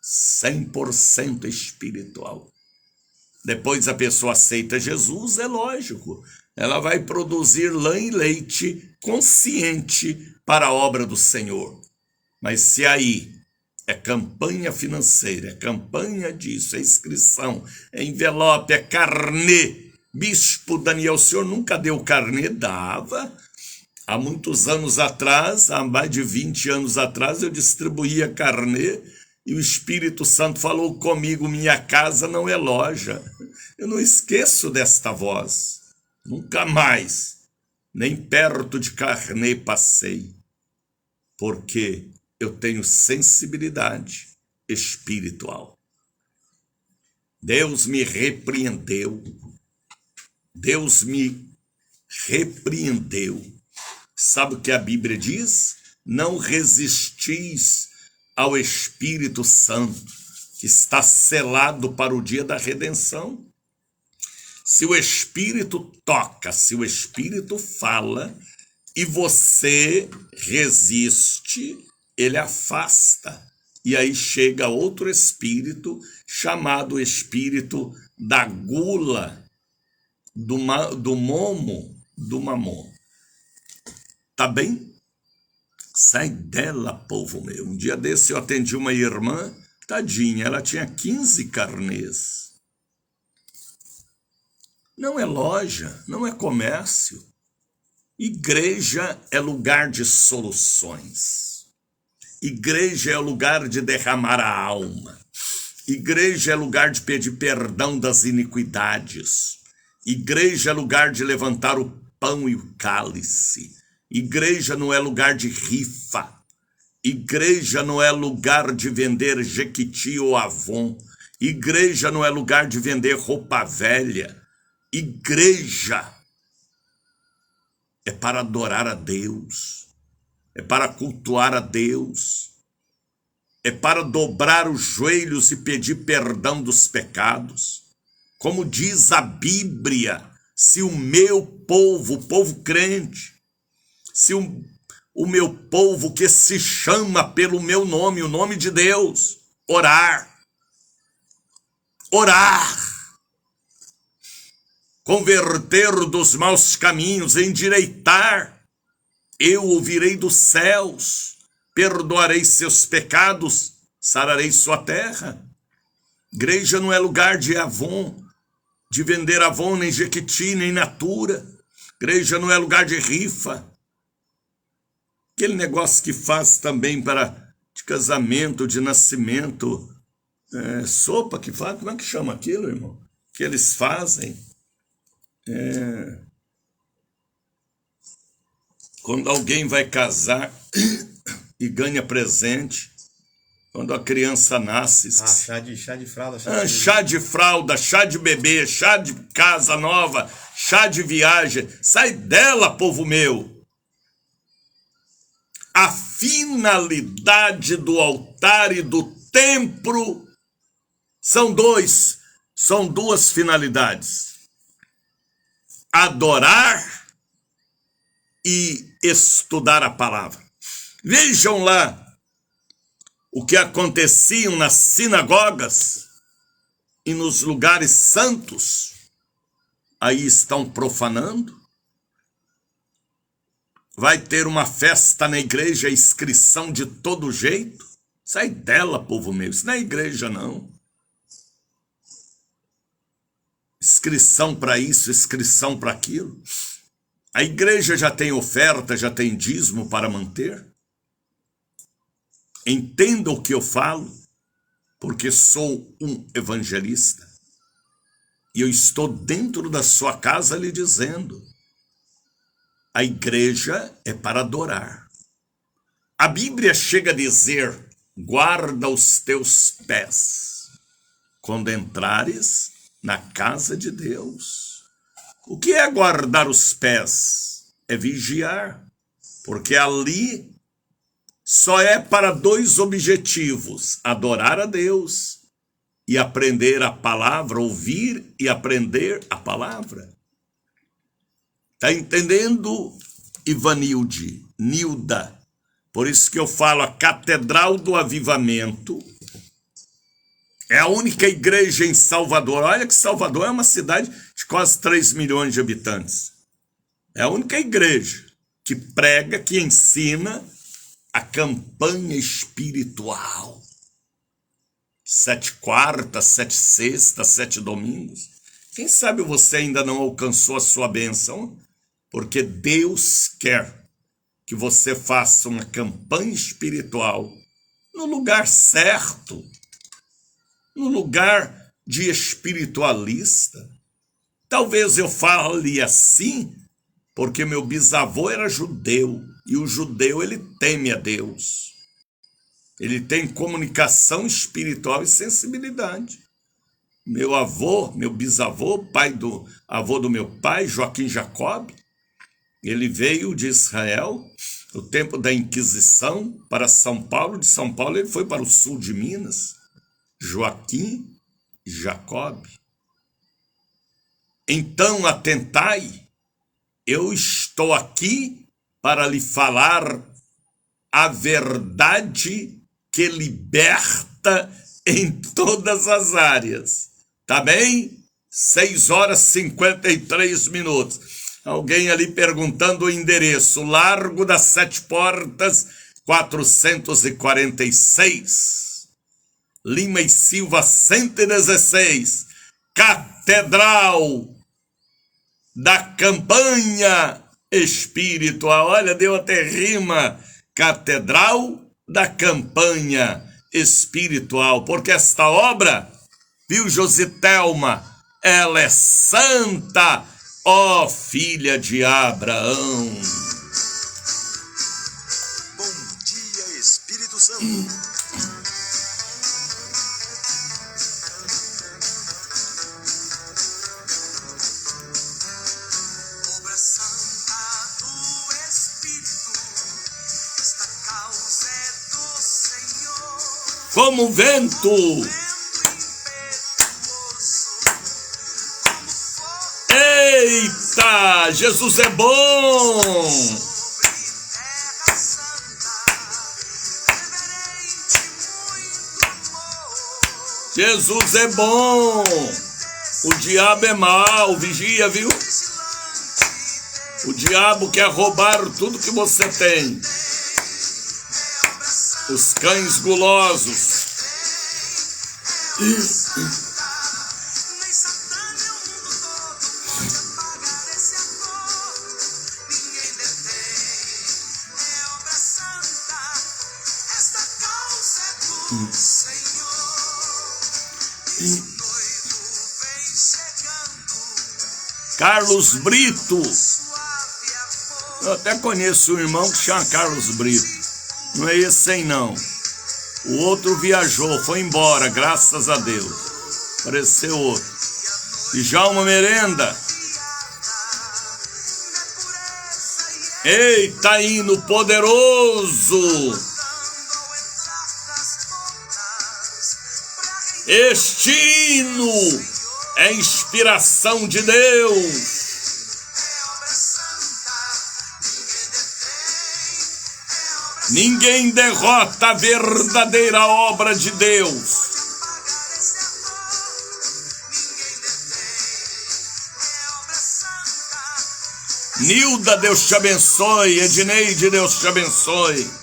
100% espiritual. Depois a pessoa aceita Jesus, é lógico. Ela vai produzir lã e leite consciente para a obra do Senhor. Mas se aí é campanha financeira, é campanha disso, é inscrição, é envelope, é carnê. Bispo Daniel, o senhor nunca deu carnê? Dava. Há muitos anos atrás, há mais de 20 anos atrás, eu distribuía carnê e o Espírito Santo falou comigo: minha casa não é loja. Eu não esqueço desta voz. Nunca mais, nem perto de carnê passei, porque eu tenho sensibilidade espiritual. Deus me repreendeu. Sabe o que a Bíblia diz? Não resistis ao Espírito Santo, que está selado para o dia da redenção. Se o Espírito toca, se o Espírito fala, e você resiste, ele afasta. E aí chega outro espírito, chamado espírito da gula, do mamon. Tá bem? Sai dela, povo meu. Um dia desse eu atendi uma irmã, tadinha, ela tinha 15 carnês. Não é loja, não é comércio. Igreja é lugar de soluções. Igreja é lugar de derramar a alma. Igreja é lugar de pedir perdão das iniquidades. Igreja é lugar de levantar o pão e o cálice. Igreja não é lugar de rifa. Igreja não é lugar de vender Jequiti ou Avon. Igreja não é lugar de vender roupa velha. Igreja é para adorar a Deus. É para cultuar a Deus. É para dobrar os joelhos e pedir perdão dos pecados. Como diz a Bíblia, se o meu povo, o povo crente, se o meu povo que se chama pelo meu nome, o nome de Deus, orar, converter dos maus caminhos, endireitar, eu ouvirei dos céus, perdoarei seus pecados, sararei sua terra. Igreja não é lugar de Avon, de vender Avon, nem Jequiti, nem Natura. Igreja não é lugar de rifa. Aquele negócio que faz também de casamento, de nascimento, sopa que faz, como é que chama aquilo, irmão? Que eles fazem. Quando alguém vai casar e ganha presente, quando a criança nasce. Chá de fralda. Chá de fralda, chá de bebê, chá de casa nova, chá de viagem. Sai dela, povo meu. A finalidade do altar e do templo são duas finalidades: adorar e estudar a palavra. Vejam lá o que acontecia nas sinagogas e nos lugares santos. Aí estão profanando. Vai ter uma festa na igreja, inscrição de todo jeito. Sai dela, povo meu. Isso não é igreja, não. Inscrição para isso, inscrição para aquilo. A igreja já tem oferta, já tem dízimo para manter. Entenda o que eu falo, porque sou um evangelista. E eu estou dentro da sua casa lhe dizendo: a igreja é para adorar. A Bíblia chega a dizer: guarda os teus pés quando entrares na casa de Deus. O que é guardar os pés? É vigiar, porque ali só é para dois objetivos: adorar a Deus e aprender a palavra, ouvir e aprender a palavra. Está entendendo, Ivanilde, Nilda? Por isso que eu falo, a Catedral do Avivamento é a única igreja em Salvador. Olha que Salvador é uma cidade de quase 3 milhões de habitantes. É a única igreja que prega, que ensina a campanha espiritual. 7 quartas, 7 sextas, 7 domingos. Quem sabe você ainda não alcançou a sua bênção? Porque Deus quer que você faça uma campanha espiritual no lugar certo, no lugar de espiritualista. Talvez eu fale assim porque meu bisavô era judeu, e o judeu ele teme a Deus. Ele tem comunicação espiritual e sensibilidade. Meu bisavô, avô do meu pai, Joaquim Jacob, ele veio de Israel, no tempo da Inquisição, para São Paulo. De São Paulo ele foi para o sul de Minas. Joaquim Jacob. Então atentai, eu estou aqui para lhe falar a verdade que liberta em todas as áreas. Tá bem? 6h53. Alguém ali perguntando o endereço: Largo das 7 Portas, 446. Lima e Silva, 116. Catedral da Campanha Espiritual. Olha, deu até rima. Catedral da Campanha Espiritual. Porque esta obra, viu, Jositelma, ela é santa, ó filha de Abraão. Santo. Obra santa do Espírito, esta causa é do Senhor. Como o vento. Vento impetuoso, como fogo Eita, Jesus é bom. sobre terra santa, reverente muito amor. Jesus é bom. O diabo é mau, vigia, viu? O diabo quer roubar tudo que você tem. Os cães gulosos. Nem Satã nem o mundo todo pode apagar esse amor. Ninguém detém, é obra santa. Esta causa é do Senhor. Esse noivo vem chegando, Carlos Brito. suave amor. Eu até conheço um irmão que chama Carlos Brito. Não é esse aí, não. O outro viajou, foi embora, graças a Deus. Apareceu outro. E já uma merenda. Eita, hino poderoso. Este hino é inspiração de Deus. Ninguém derrota a verdadeira obra de Deus. Nilda, Deus te abençoe. Edneide, Deus te abençoe.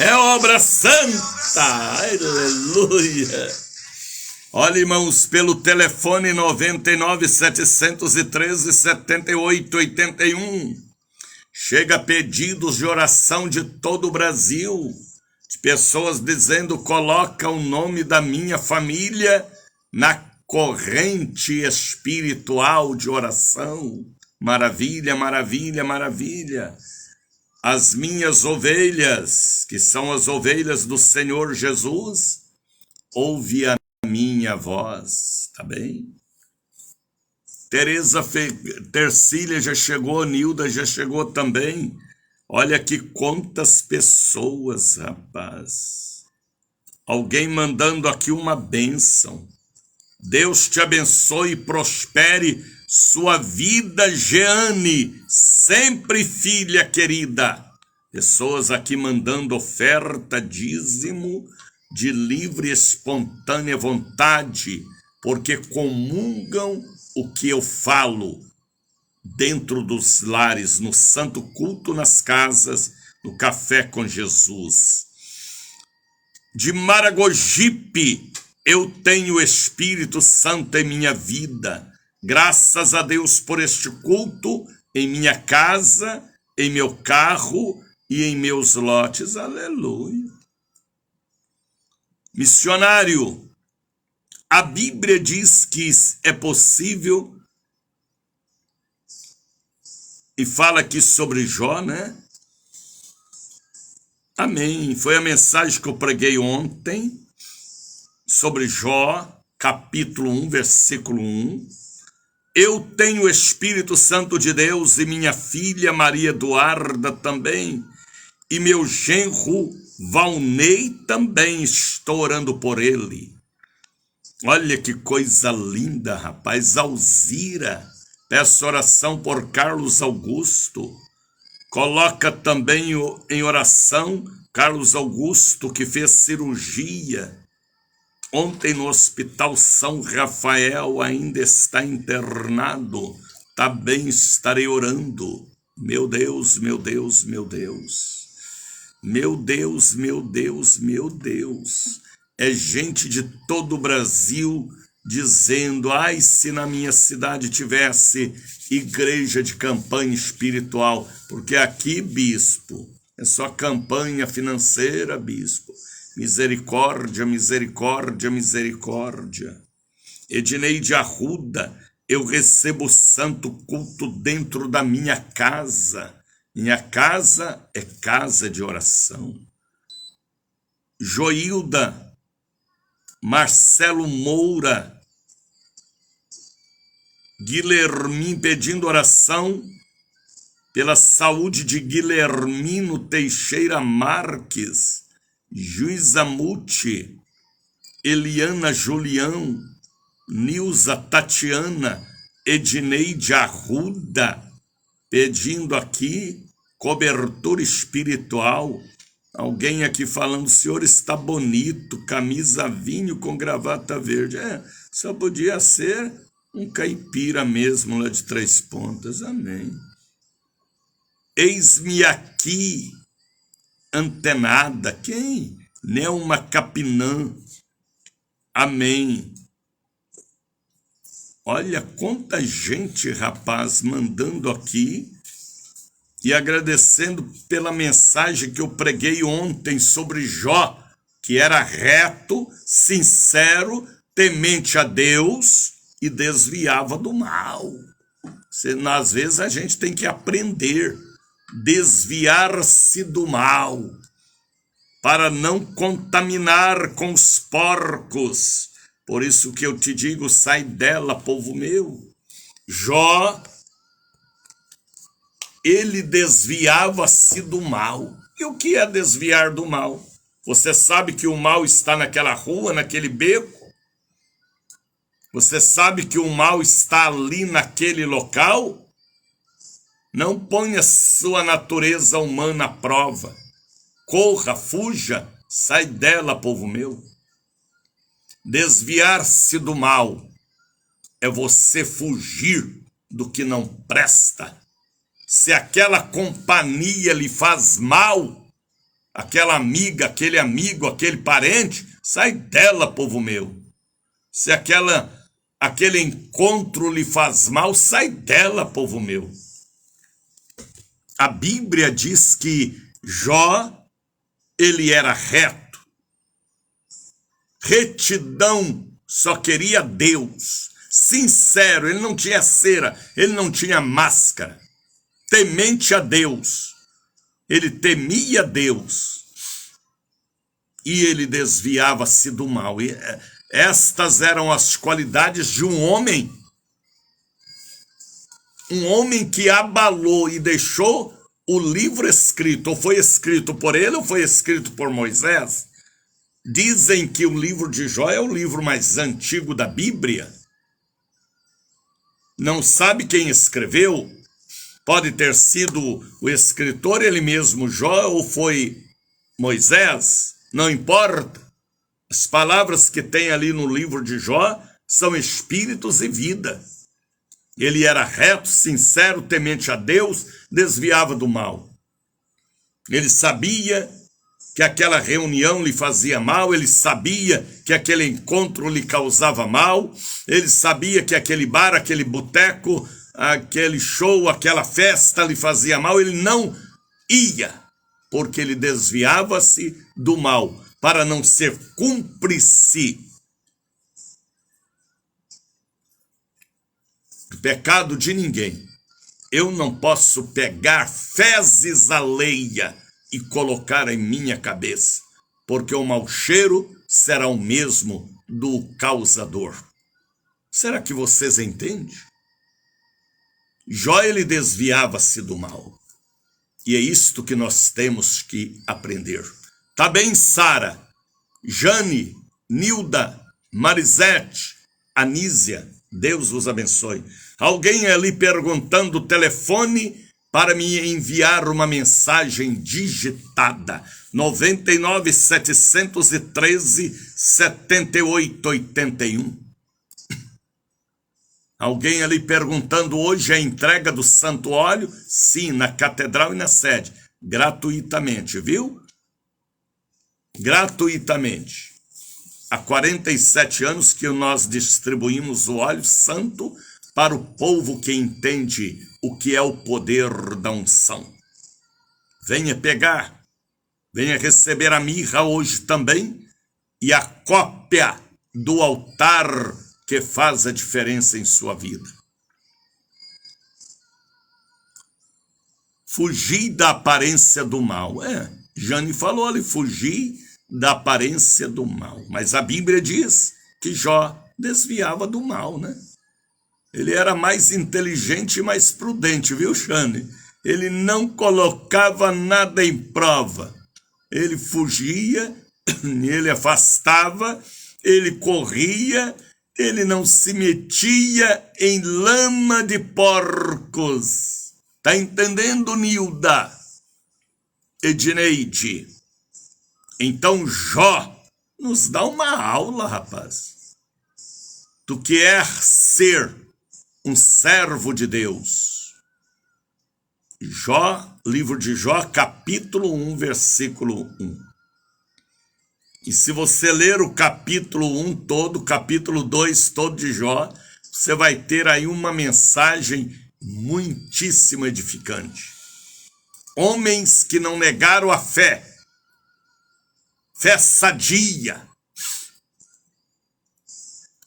É obra santa, aleluia. Olha, irmãos, pelo telefone 99-713-7881, chega pedidos de oração de todo o Brasil, de pessoas dizendo, coloca o nome da minha família na corrente espiritual de oração. Maravilha, maravilha, maravilha. As minhas ovelhas, que são as ovelhas do Senhor Jesus, ouve a minha voz, tá bem? Tercília já chegou, Nilda já chegou também. Olha que quantas pessoas, rapaz. Alguém mandando aqui uma bênção. Deus te abençoe e prospere sua vida, Jeane, sempre filha querida. Pessoas aqui mandando oferta, dízimo, de livre e espontânea vontade, porque comungam o que eu falo dentro dos lares, no santo culto, nas casas, no café com Jesus. De Maragogipe, eu tenho o Espírito Santo em minha vida. Graças a Deus por este culto, em minha casa, em meu carro e em meus lotes. Aleluia. Missionário, a Bíblia diz que é possível, e fala aqui sobre Jó, né? Amém. Foi a mensagem que eu preguei ontem, sobre Jó, capítulo 1, versículo 1. Eu tenho o Espírito Santo de Deus e minha filha Maria Eduarda também, e meu genro Valnei também, estou orando por ele. Olha que coisa linda, rapaz. Alzira, peço oração por Carlos Augusto. Coloca também em oração Carlos Augusto, que fez cirurgia ontem no Hospital São Rafael, ainda está internado. Tá bem, estarei orando. Meu Deus, meu Deus, meu Deus. Meu Deus, meu Deus, meu Deus. É gente de todo o Brasil dizendo, ai, se na minha cidade tivesse igreja de campanha espiritual. Porque aqui, bispo, É só campanha financeira, bispo. Misericórdia, misericórdia, misericórdia. Edneide Arruda, eu recebo o santo culto dentro da minha casa. Minha casa é casa de oração. Joilda, Marcelo Moura, Guilhermin pedindo oração pela saúde de Guilhermino Teixeira Marques, Juíza Muti, Eliana Julião, Nilza Tatiana, Edneide Arruda, pedindo aqui cobertura espiritual. Alguém aqui falando, o senhor está bonito, camisa vinho com gravata verde. Só podia ser um caipira mesmo lá de Três Pontas. Amém. Eis-me aqui, antenada. Quem? Nelma Capinã. Amém. Olha quanta gente, rapaz, mandando aqui e agradecendo pela mensagem que eu preguei ontem sobre Jó, que era reto, sincero, temente a Deus e desviava do mal. Às vezes a gente tem que aprender desviar-se do mal para não contaminar com os porcos. Por isso que eu te digo, sai dela, povo meu. Jó, ele desviava-se do mal. E o que é desviar do mal? Você sabe que o mal está naquela rua, naquele beco? Você sabe que o mal está ali naquele local? Não ponha sua natureza humana à prova. Corra, fuja, sai dela, povo meu. Desviar-se do mal é você fugir do que não presta. Se aquela companhia lhe faz mal, aquela amiga, aquele amigo, aquele parente, sai dela, povo meu. Se aquele encontro lhe faz mal, sai dela, povo meu. A Bíblia diz que Jó, ele era reto. Retidão, só queria Deus. Sincero, ele não tinha cera, ele não tinha máscara. Temente a Deus. Ele temia Deus. E ele desviava-se do mal. E estas eram as qualidades de um homem. Um homem que abalou e deixou o livro escrito. Ou foi escrito por ele ou foi escrito por Moisés. Dizem que o livro de Jó é o livro mais antigo da Bíblia. Não sabe quem escreveu? Pode ter sido o escritor ele mesmo, Jó, ou foi Moisés, não importa. As palavras que tem ali no livro de Jó são espíritos e vida. Ele era reto, sincero, temente a Deus, desviava do mal. Ele sabia que aquela reunião lhe fazia mal, ele sabia que aquele encontro lhe causava mal, ele sabia que aquele bar, aquele boteco, aquele show, aquela festa lhe fazia mal, ele não ia, porque ele desviava-se do mal, para não ser cúmplice do pecado de ninguém. Eu não posso pegar fezes alheia e colocar em minha cabeça, porque o mau cheiro será o mesmo do causador. Será que vocês entendem? Jó, ele desviava-se do mal. E é isto que nós temos que aprender. Tá bem, Sara, Jane, Nilda, Marisete, Anísia, Deus os abençoe. Alguém ali perguntando o telefone para me enviar uma mensagem digitada. 99 713 7881. Alguém ali perguntando hoje a entrega do santo óleo? Sim, na catedral e na sede. Gratuitamente, viu? Gratuitamente. Há 47 anos que nós distribuímos o óleo santo para o povo que entende o que é o poder da unção. venha pegar, venha receber a mirra hoje também e a cópia do altar que faz a diferença em sua vida. Fugir da aparência do mal. Jane falou ali, fugir da aparência do mal. Mas a Bíblia diz que Jó desviava do mal, né? Ele era mais inteligente e mais prudente, viu, Jane? Ele não colocava nada em prova. Ele fugia, ele afastava, ele corria, ele não se metia em lama de porcos. Tá entendendo, Nilda? Edneide? Então Jó nos dá uma aula, rapaz. Tu quer ser um servo de Deus. Jó, livro de Jó, capítulo 1, versículo 1. E se você ler o capítulo 1 todo, capítulo 2 todo de Jó, você vai ter aí uma mensagem muitíssimo edificante. Homens que não negaram a fé, fé sadia,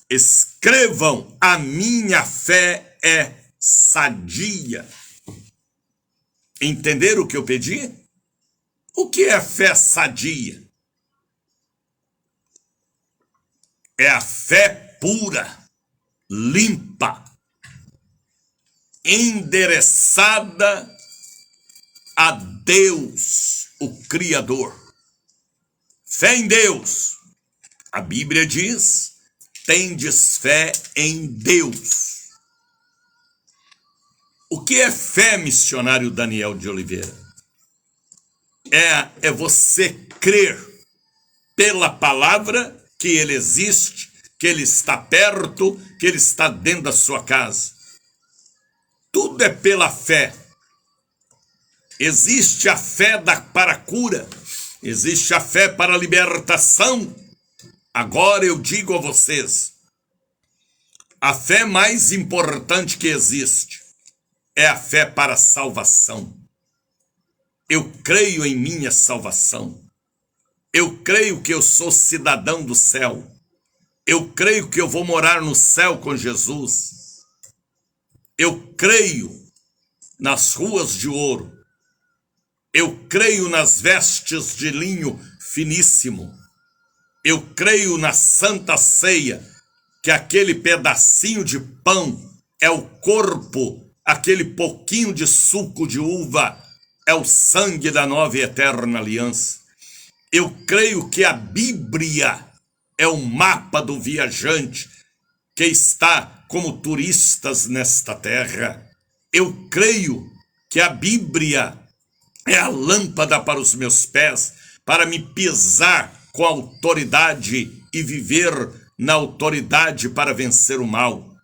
escrevam: a minha fé é sadia. Entenderam o que eu pedi? O que é fé sadia? É a fé pura, limpa, endereçada a Deus, o Criador. Fé em Deus. A Bíblia diz: tendes fé em Deus. O que é fé, missionário Daniel de Oliveira? É você crer pela palavra que ele existe, que ele está perto, que ele está dentro da sua casa. Tudo é pela fé. Existe a fé para a cura, existe a fé para a libertação. Agora eu digo a vocês, a fé mais importante que existe é a fé para a salvação. Eu creio em minha salvação. Eu creio que eu sou cidadão do céu. Eu creio que eu vou morar no céu com Jesus. Eu creio nas ruas de ouro. Eu creio nas vestes de linho finíssimo. Eu creio na Santa Ceia, que aquele pedacinho de pão é o corpo, aquele pouquinho de suco de uva é o sangue da nova e eterna aliança. Eu creio que a Bíblia é o mapa do viajante que está como turistas nesta terra. Eu creio que a Bíblia é a lâmpada para os meus pés, para me pisar com autoridade e viver na autoridade para vencer o mal.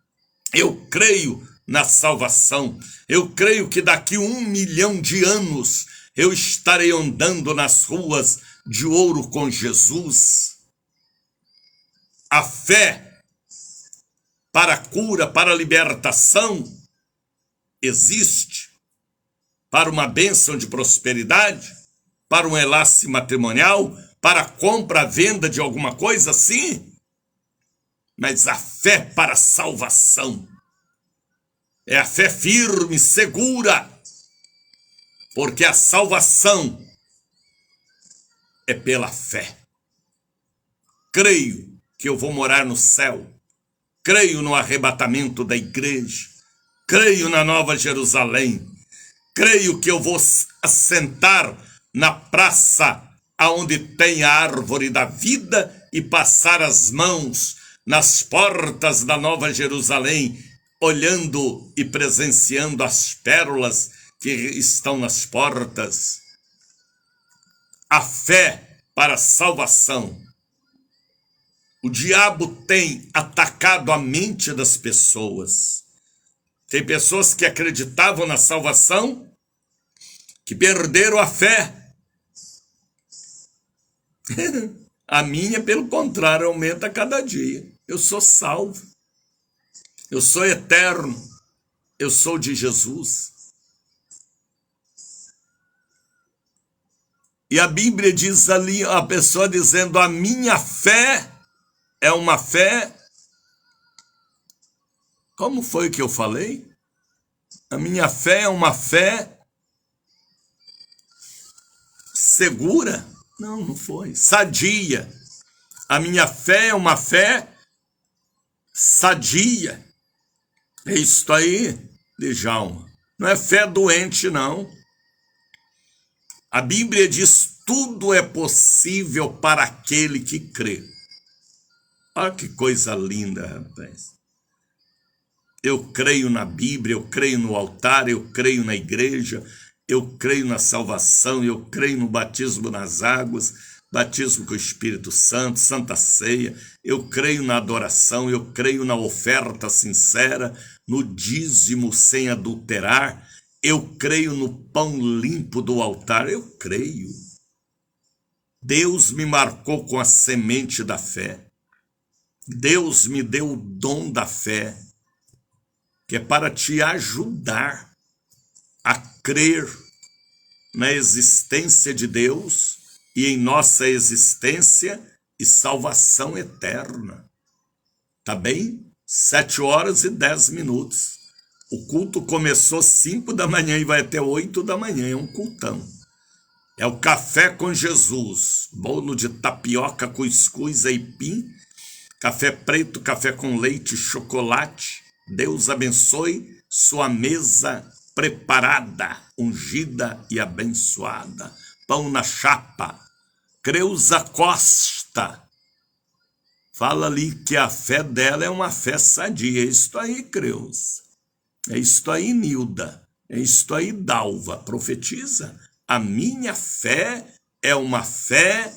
Eu creio na salvação. Eu creio que daqui 1 milhão de anos eu estarei andando nas ruas de ouro com Jesus. A fé para a cura, para a libertação existe. Para uma bênção de prosperidade, para um enlace matrimonial, para a compra, venda de alguma coisa, sim. Mas a fé para a salvação é a fé firme, segura, porque a salvação é pela fé. Creio que eu vou morar no céu, creio no arrebatamento da igreja, creio na Nova Jerusalém, creio que eu vou assentar na praça aonde tem a árvore da vida e passar as mãos nas portas da Nova Jerusalém, olhando e presenciando as pérolas que estão nas portas. A fé para a salvação. O diabo tem atacado a mente das pessoas. Tem pessoas que acreditavam na salvação, que perderam a fé. A minha, pelo contrário, aumenta a cada dia. Eu sou salvo. Eu sou eterno. Eu sou de Jesus. E a Bíblia diz ali, a pessoa dizendo, a minha fé é uma fé... Como foi que eu falei? A minha fé é uma fé segura? Não, não foi. Sadia. A minha fé é uma fé sadia. É isso aí, Djalma. Não é fé doente, não. A Bíblia diz, tudo é possível para aquele que crê. Olha que coisa linda, rapaz. Eu creio na Bíblia, eu creio no altar, eu creio na igreja, eu creio na salvação, eu creio no batismo nas águas, batismo com o Espírito Santo, Santa Ceia, eu creio na adoração, eu creio na oferta sincera, no dízimo sem adulterar, eu creio no pão limpo do altar, eu creio. Deus me marcou com a semente da fé. Deus me deu o dom da fé, que é para te ajudar a crer na existência de Deus e em nossa existência e salvação eterna. Tá bem? 7h10. O culto começou 5 da manhã e vai até 8 da manhã, é um cultão. É o Café com Jesus, bolo de tapioca, cuscuz, aipim, café preto, café com leite, chocolate. Deus abençoe sua mesa preparada, ungida e abençoada. Pão na chapa. Creuza Costa fala ali que a fé dela é uma fé sadia. É isto aí, Creuza. É isto aí, Nilda. É isto aí, Dalva. Profetiza. A minha fé é uma fé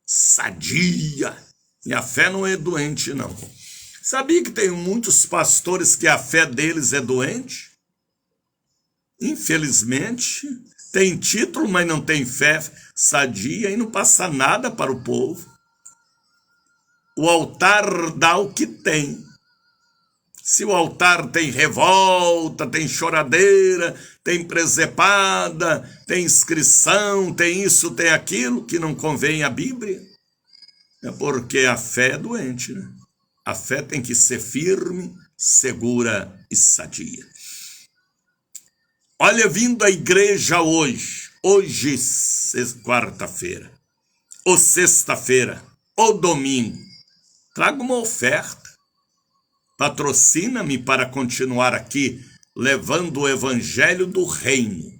sadia. E a fé não é doente, não. Sabia que tem muitos pastores que a fé deles é doente? Infelizmente, tem título, mas não tem fé sadia e não passa nada para o povo. O altar dá o que tem. Se o altar tem revolta, tem choradeira, tem presepada, tem inscrição, tem isso, tem aquilo, que não convém à Bíblia, é porque a fé é doente, né? A fé tem que ser firme, segura e sadia. Olha, vindo à igreja hoje, quarta-feira, ou sexta-feira, ou domingo, traga uma oferta. Patrocina-me para continuar aqui levando o evangelho do reino.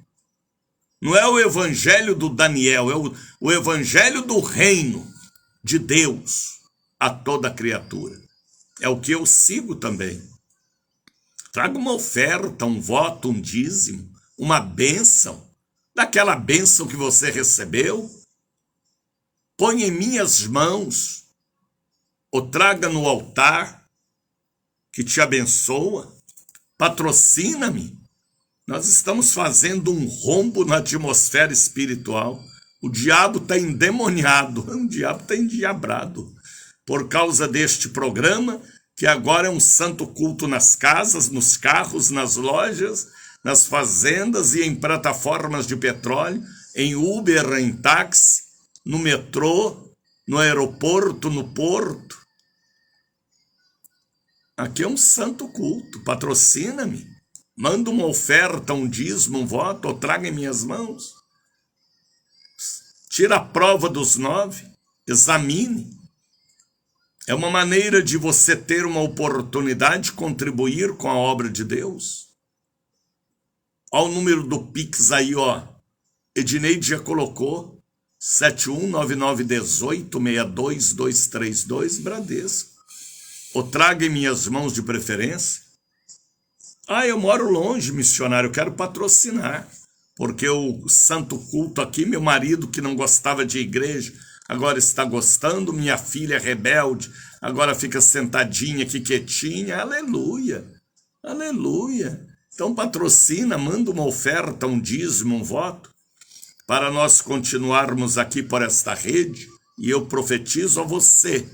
Não é o evangelho do Daniel, é o evangelho do reino de Deus a toda criatura. É o que eu sigo também. Traga uma oferta, um voto, um dízimo, uma bênção, daquela bênção que você recebeu. Põe em minhas mãos, ou traga no altar, que te abençoa. Patrocina-me. Nós estamos fazendo um rombo na atmosfera espiritual. O diabo está endemoniado, o diabo está endiabrado por causa deste programa, que agora é um santo culto nas casas, nos carros, nas lojas, nas fazendas e em plataformas de petróleo, em Uber, em táxi, no metrô, no aeroporto, no porto. Aqui é um santo culto, patrocina-me. Manda uma oferta, um dízimo, um voto, ou traga em minhas mãos. Tira a prova dos 9, examine. É uma maneira de você ter uma oportunidade de contribuir com a obra de Deus. Olha o número do Pix aí, ó. Edneide já colocou. 7199186232, Bradesco. Ou traga em minhas mãos de preferência. Ah, eu moro longe, missionário, eu quero patrocinar. Porque o santo culto aqui, meu marido que não gostava de igreja, agora está gostando, minha filha rebelde, agora fica sentadinha aqui quietinha, aleluia, aleluia. Então patrocina, manda uma oferta, um dízimo, um voto, para nós continuarmos aqui por esta rede, e eu profetizo a você,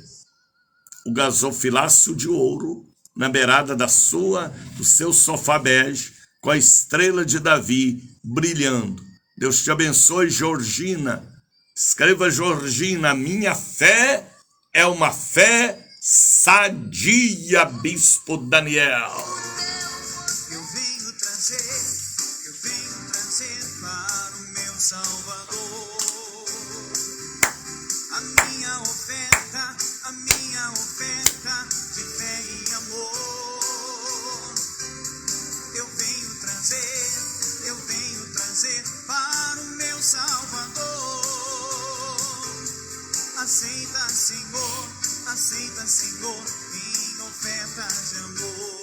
o gasofilácio de ouro, na beirada do seu sofá bege, com a estrela de Davi brilhando. Deus te abençoe, Georgina. Escreva, Georgina, minha fé é uma fé sadia, Bispo Daniel. Eu venho trazer para o meu Salvador a minha oferta de fé e amor. Eu venho trazer para o meu Salvador. Aceita, Senhor, minha oferta de amor.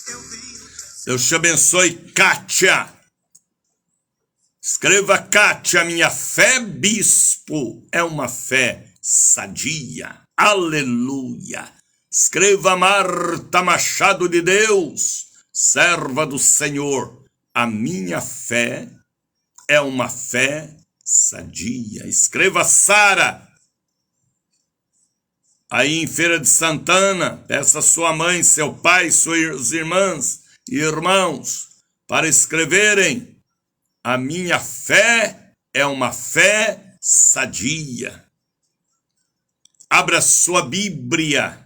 Eu venho trazer. Deus te abençoe, Kátia. Escreva, Kátia, minha fé, bispo, é uma fé sadia. Aleluia. Escreva, Marta Machado de Deus, serva do Senhor, a minha fé é uma fé sadia. Escreva, Sara, aí em Feira de Santana, peça sua mãe, seu pai, suas irmãs e irmãos para escreverem: a minha fé é uma fé sadia. Abra sua Bíblia.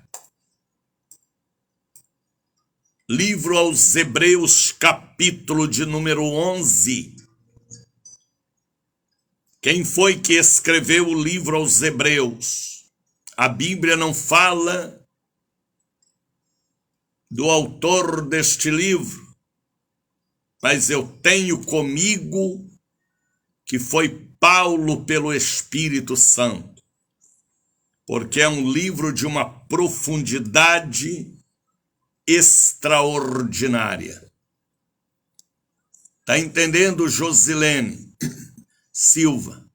Livro aos Hebreus, capítulo de número 11. Quem foi que escreveu o livro aos Hebreus? A Bíblia não fala do autor deste livro, mas eu tenho comigo que foi Paulo pelo Espírito Santo, porque é um livro de uma profundidade extraordinária. Tá entendendo, Josilene Silva,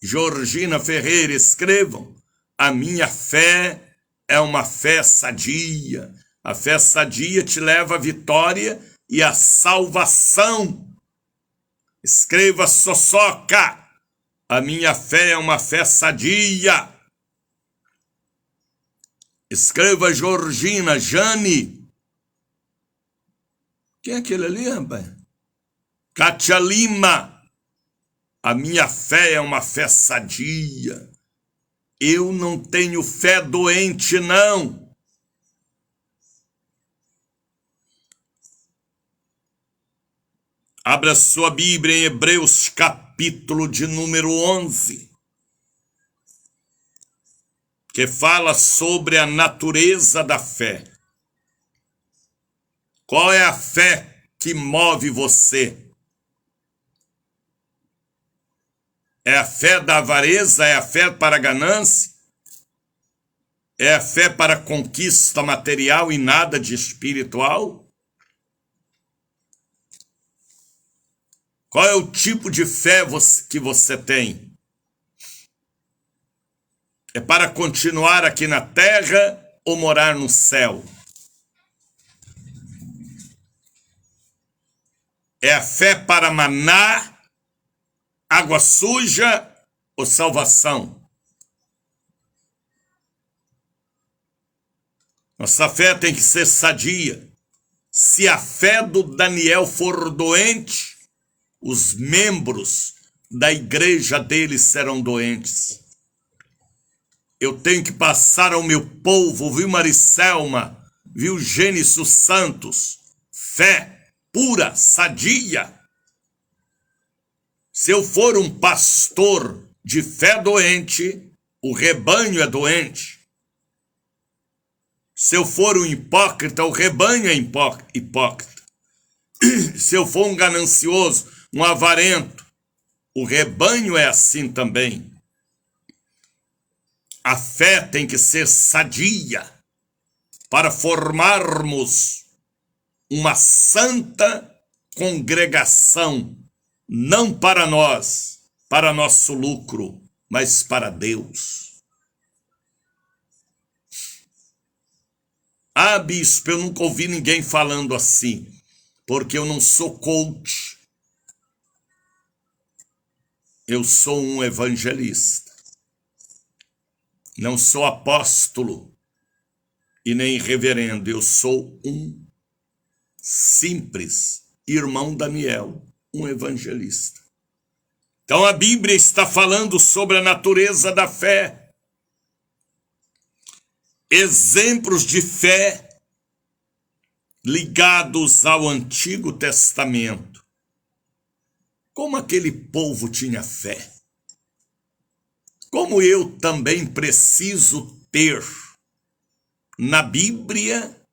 Georgina Ferreira? Escrevam: a minha fé é uma fé sadia. A fé sadia te leva à vitória e à salvação. Escreva, Soçoca: a minha fé é uma fé sadia. Escreva, Georgina. Jane. Quem é aquele ali, rapaz? Cátia Lima: a minha fé é uma fé sadia. Eu não tenho fé doente, não. Abra sua Bíblia em Hebreus, capítulo de número 11, que fala sobre a natureza da fé. Qual é a fé que move você? É a fé da avareza? É a fé para a ganância? É a fé para a conquista material e nada de espiritual? Qual é o tipo de fé que você tem? É para continuar aqui na terra ou morar no céu? É a fé para maná, água suja ou salvação? Nossa fé tem que ser sadia. Se a fé do Daniel for doente, os membros da igreja dele serão doentes. Eu tenho que passar ao meu povo, viu, Maricelma, viu, Gênesis Santos, fé pura, sadia. Se eu for um pastor de fé doente, o rebanho é doente. Se eu for um hipócrita, o rebanho é hipócrita. Se eu for um ganancioso, um avarento, o rebanho é assim também. A fé tem que ser sadia para formarmos uma santa congregação, não para nós, para nosso lucro, mas para Deus. Ah, bispo, eu nunca ouvi ninguém falando assim, porque eu não sou coach. Eu sou um evangelista. Não sou apóstolo e nem reverendo. Eu sou um simples irmão Daniel, um evangelista. Então a Bíblia está falando sobre a natureza da fé. Exemplos de fé ligados ao Antigo Testamento. Como aquele povo tinha fé. Como eu também preciso ter na Bíblia,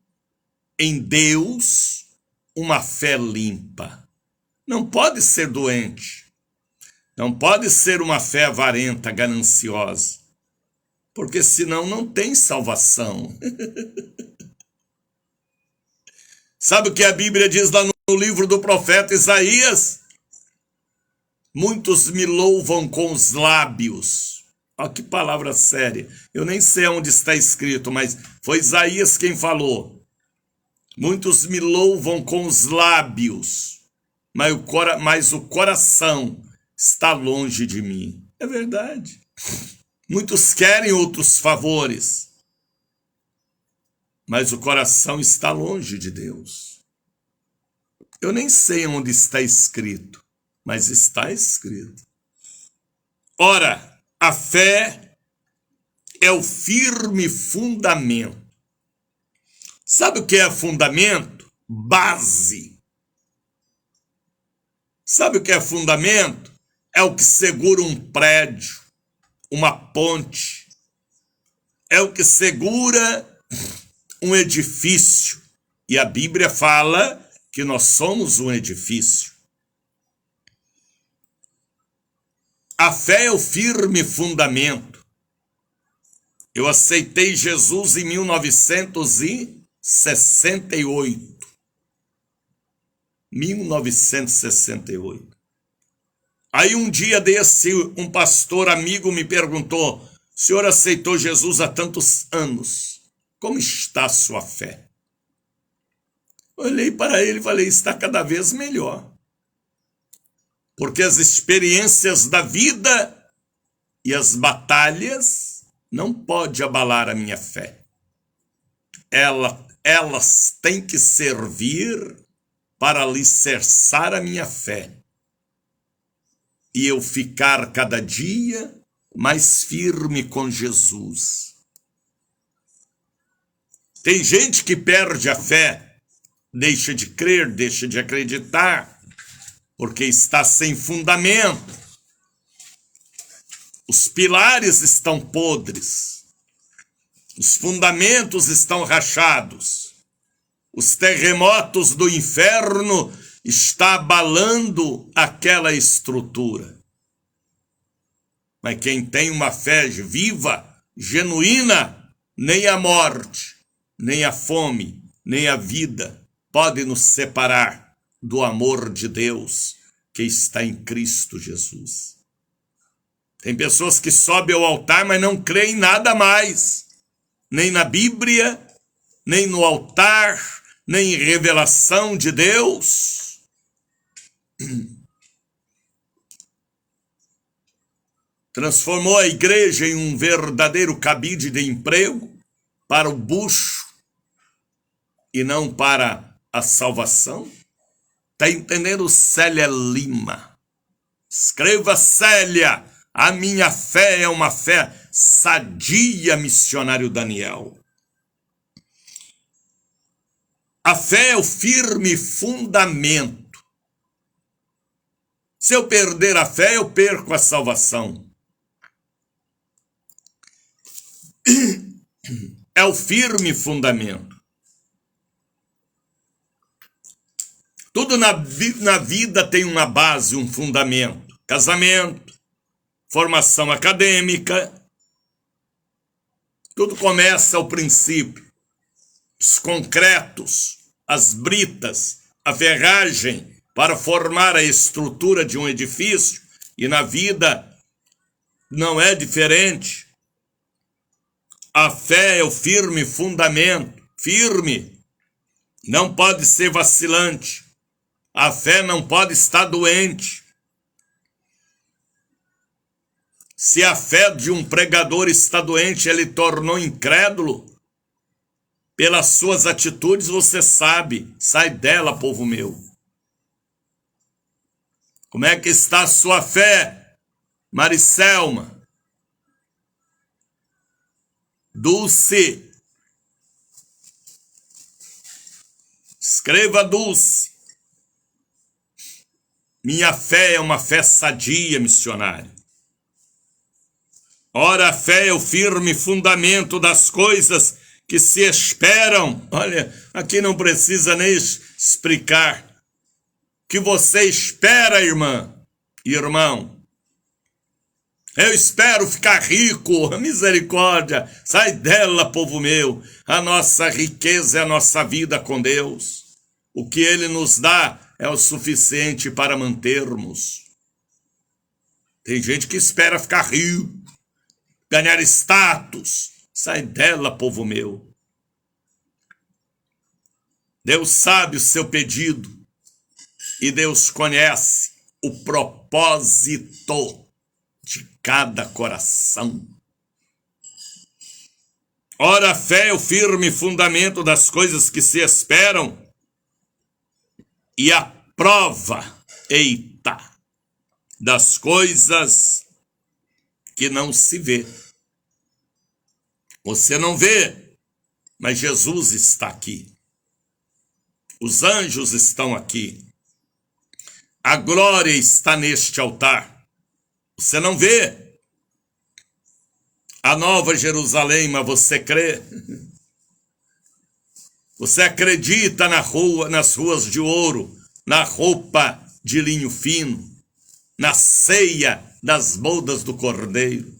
em Deus, uma fé limpa. Não pode ser doente. Não pode ser uma fé avarenta, gananciosa. Porque senão não tem salvação. Sabe o que a Bíblia diz lá no livro do profeta Isaías? Muitos me louvam com os lábios. Olha que palavra séria. Eu nem sei onde está escrito, mas foi Isaías quem falou. Muitos me louvam com os lábios, mas o coração está longe de mim. É verdade. Muitos querem outros favores, mas o coração está longe de Deus. Eu nem sei onde está escrito, mas está escrito. Ora, a fé é o firme fundamento. Sabe o que é fundamento? Base. Sabe o que é fundamento? É o que segura um prédio, uma ponte. É o que segura um edifício. E a Bíblia fala que nós somos um edifício. A fé é o firme fundamento. Eu aceitei Jesus em 1968. 1968. Aí um dia desse, um pastor amigo me perguntou: o senhor aceitou Jesus há tantos anos, como está a sua fé? Olhei para ele e falei: está cada vez melhor. Porque as experiências da vida e as batalhas não podem abalar a minha fé. Elas têm que servir para alicerçar a minha fé. E eu ficar cada dia mais firme com Jesus. Tem gente que perde a fé, deixa de crer, deixa de acreditar, porque está sem fundamento. Os pilares estão podres. Os fundamentos estão rachados. Os terremotos do inferno estão abalando aquela estrutura. Mas quem tem uma fé viva, genuína, nem a morte, nem a fome, nem a vida pode nos separar do amor de Deus que está em Cristo Jesus. Tem pessoas que sobem ao altar, mas não creem em nada mais. Nem na Bíblia, nem no altar, nem em revelação de Deus. Transformou a igreja em um verdadeiro cabide de emprego para o bucho e não para a salvação. Está entendendo, Célia Lima? Escreva, Célia, a minha fé é uma fé sadia, missionário Daniel. A fé é o firme fundamento. Se eu perder a fé, eu perco a salvação. É o firme fundamento. Tudo na vida tem uma base, um fundamento. Casamento, formação acadêmica. Tudo começa ao princípio. Os concretos, as britas, a ferragem para formar a estrutura de um edifício. E na vida não é diferente. A fé é o firme fundamento. Firme. Não pode ser vacilante. A fé não pode estar doente. Se a fé de um pregador está doente, ele tornou incrédulo. Pelas suas atitudes você sabe. Sai dela, povo meu. Como é que está a sua fé, Maricelma? Dulce. Escreva, Dulce. Minha fé é uma fé sadia, missionário. Ora, a fé é o firme fundamento das coisas que se esperam. Olha, aqui não precisa nem explicar. Que você espera, irmã, irmão. Eu espero ficar rico, misericórdia. Sai dela, povo meu. A nossa riqueza é a nossa vida com Deus. O que Ele nos dá é o suficiente para mantermos. Tem gente que espera ficar rico, ganhar status. Sai dela, povo meu. Deus sabe o seu pedido e Deus conhece o propósito de cada coração. Ora, a fé é o firme fundamento das coisas que se esperam e a prova, eita, das coisas que não se vê. Você não vê, mas Jesus está aqui. Os anjos estão aqui. A glória está neste altar. Você não vê a nova Jerusalém, mas você crê. Você acredita nas ruas de ouro, na roupa de linho fino, na ceia das bodas do Cordeiro.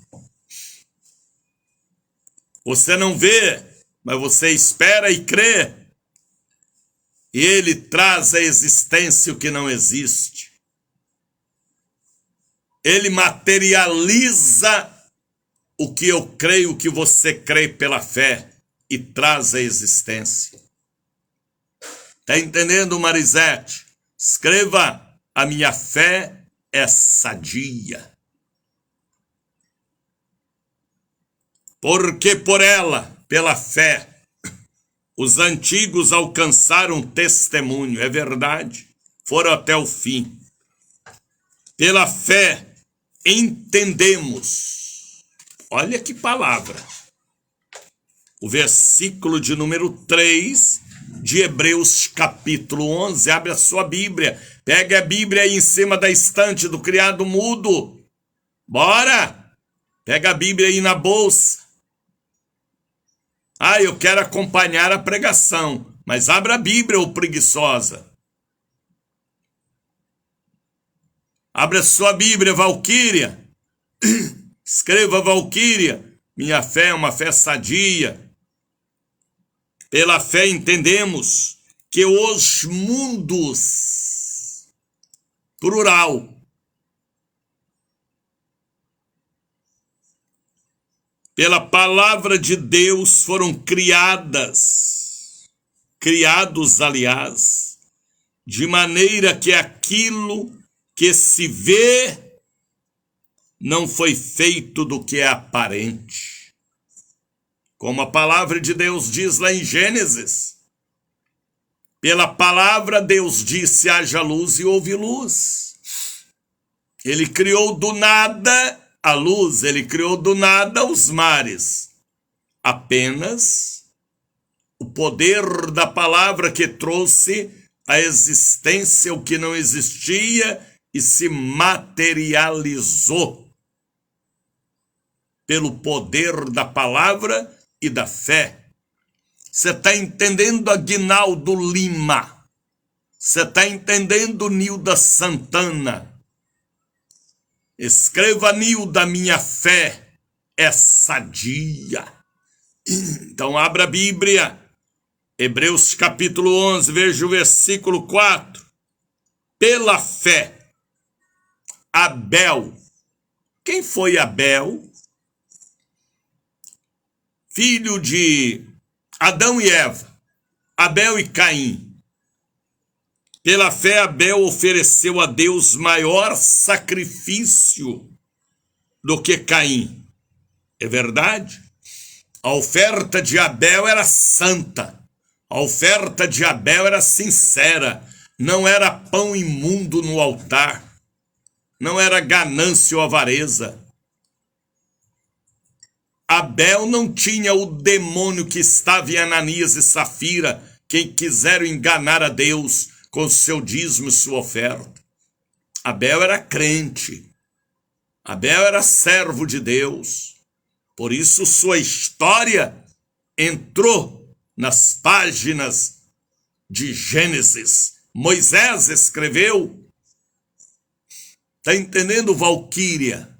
Você não vê, mas você espera e crê. E Ele traz à existência o que não existe. Ele materializa o que eu creio que você crê pela fé e traz à existência. Está entendendo, Marisete? Escreva, a minha fé é sadia. Porque por ela, pela fé, os antigos alcançaram testemunho, é verdade, foram até o fim. Pela fé, entendemos. Olha que palavra. O versículo de número 3 de Hebreus capítulo 11. Abre a sua Bíblia. Pega a Bíblia aí em cima da estante do criado mudo. Bora! Pega a Bíblia aí na bolsa. Ah, eu quero acompanhar a pregação. Mas abra a Bíblia, ô preguiçosa. Abra a sua Bíblia, Valquíria. Escreva, Valquíria. Minha fé é uma fé sadia. Pela fé entendemos que os mundos, plural, pela palavra de Deus foram criados, aliás, de maneira que aquilo que se vê não foi feito do que é aparente. Como a palavra de Deus diz lá em Gênesis. Pela palavra Deus disse, haja luz e houve luz. Ele criou do nada a luz, ele criou do nada os mares. Apenas o poder da palavra que trouxe à existência o que não existia e se materializou. Pelo poder da palavra e da fé. Você está entendendo, Aguinaldo Lima? Você está entendendo, Nilda Santana? Escreva, Nilda, minha fé é sadia. Então abra a Bíblia. Hebreus capítulo 11, veja o versículo 4. Pela fé, Abel. Quem foi Abel? Filho de Adão e Eva, Abel e Caim. Pela fé, Abel ofereceu a Deus maior sacrifício do que Caim. É verdade? A oferta de Abel era santa. A oferta de Abel era sincera. Não era pão imundo no altar. não era ganância ou avareza. Abel não tinha o demônio que estava em Ananias e Safira, que quiseram enganar a Deus com seu dízimo e sua oferta. Abel era crente. Abel era servo de Deus. Por isso sua história entrou nas páginas de Gênesis. Moisés escreveu. Está entendendo, Valquíria?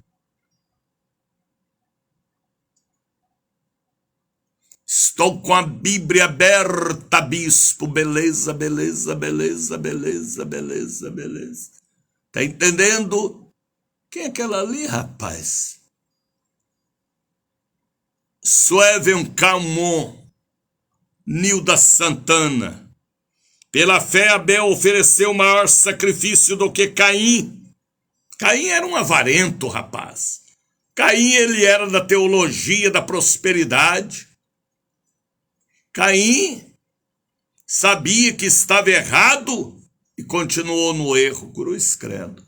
Estou com a Bíblia aberta, bispo. Beleza, beleza, beleza, beleza, beleza, beleza. Tá entendendo? Quem é aquela ali, rapaz? Sueven Calmon, Nilda Santana. Pela fé, Abel ofereceu maior sacrifício do que Caim. Caim era um avarento, rapaz. Caim, ele era da teologia da prosperidade. Caim sabia que estava errado e continuou no erro. Cruz credo.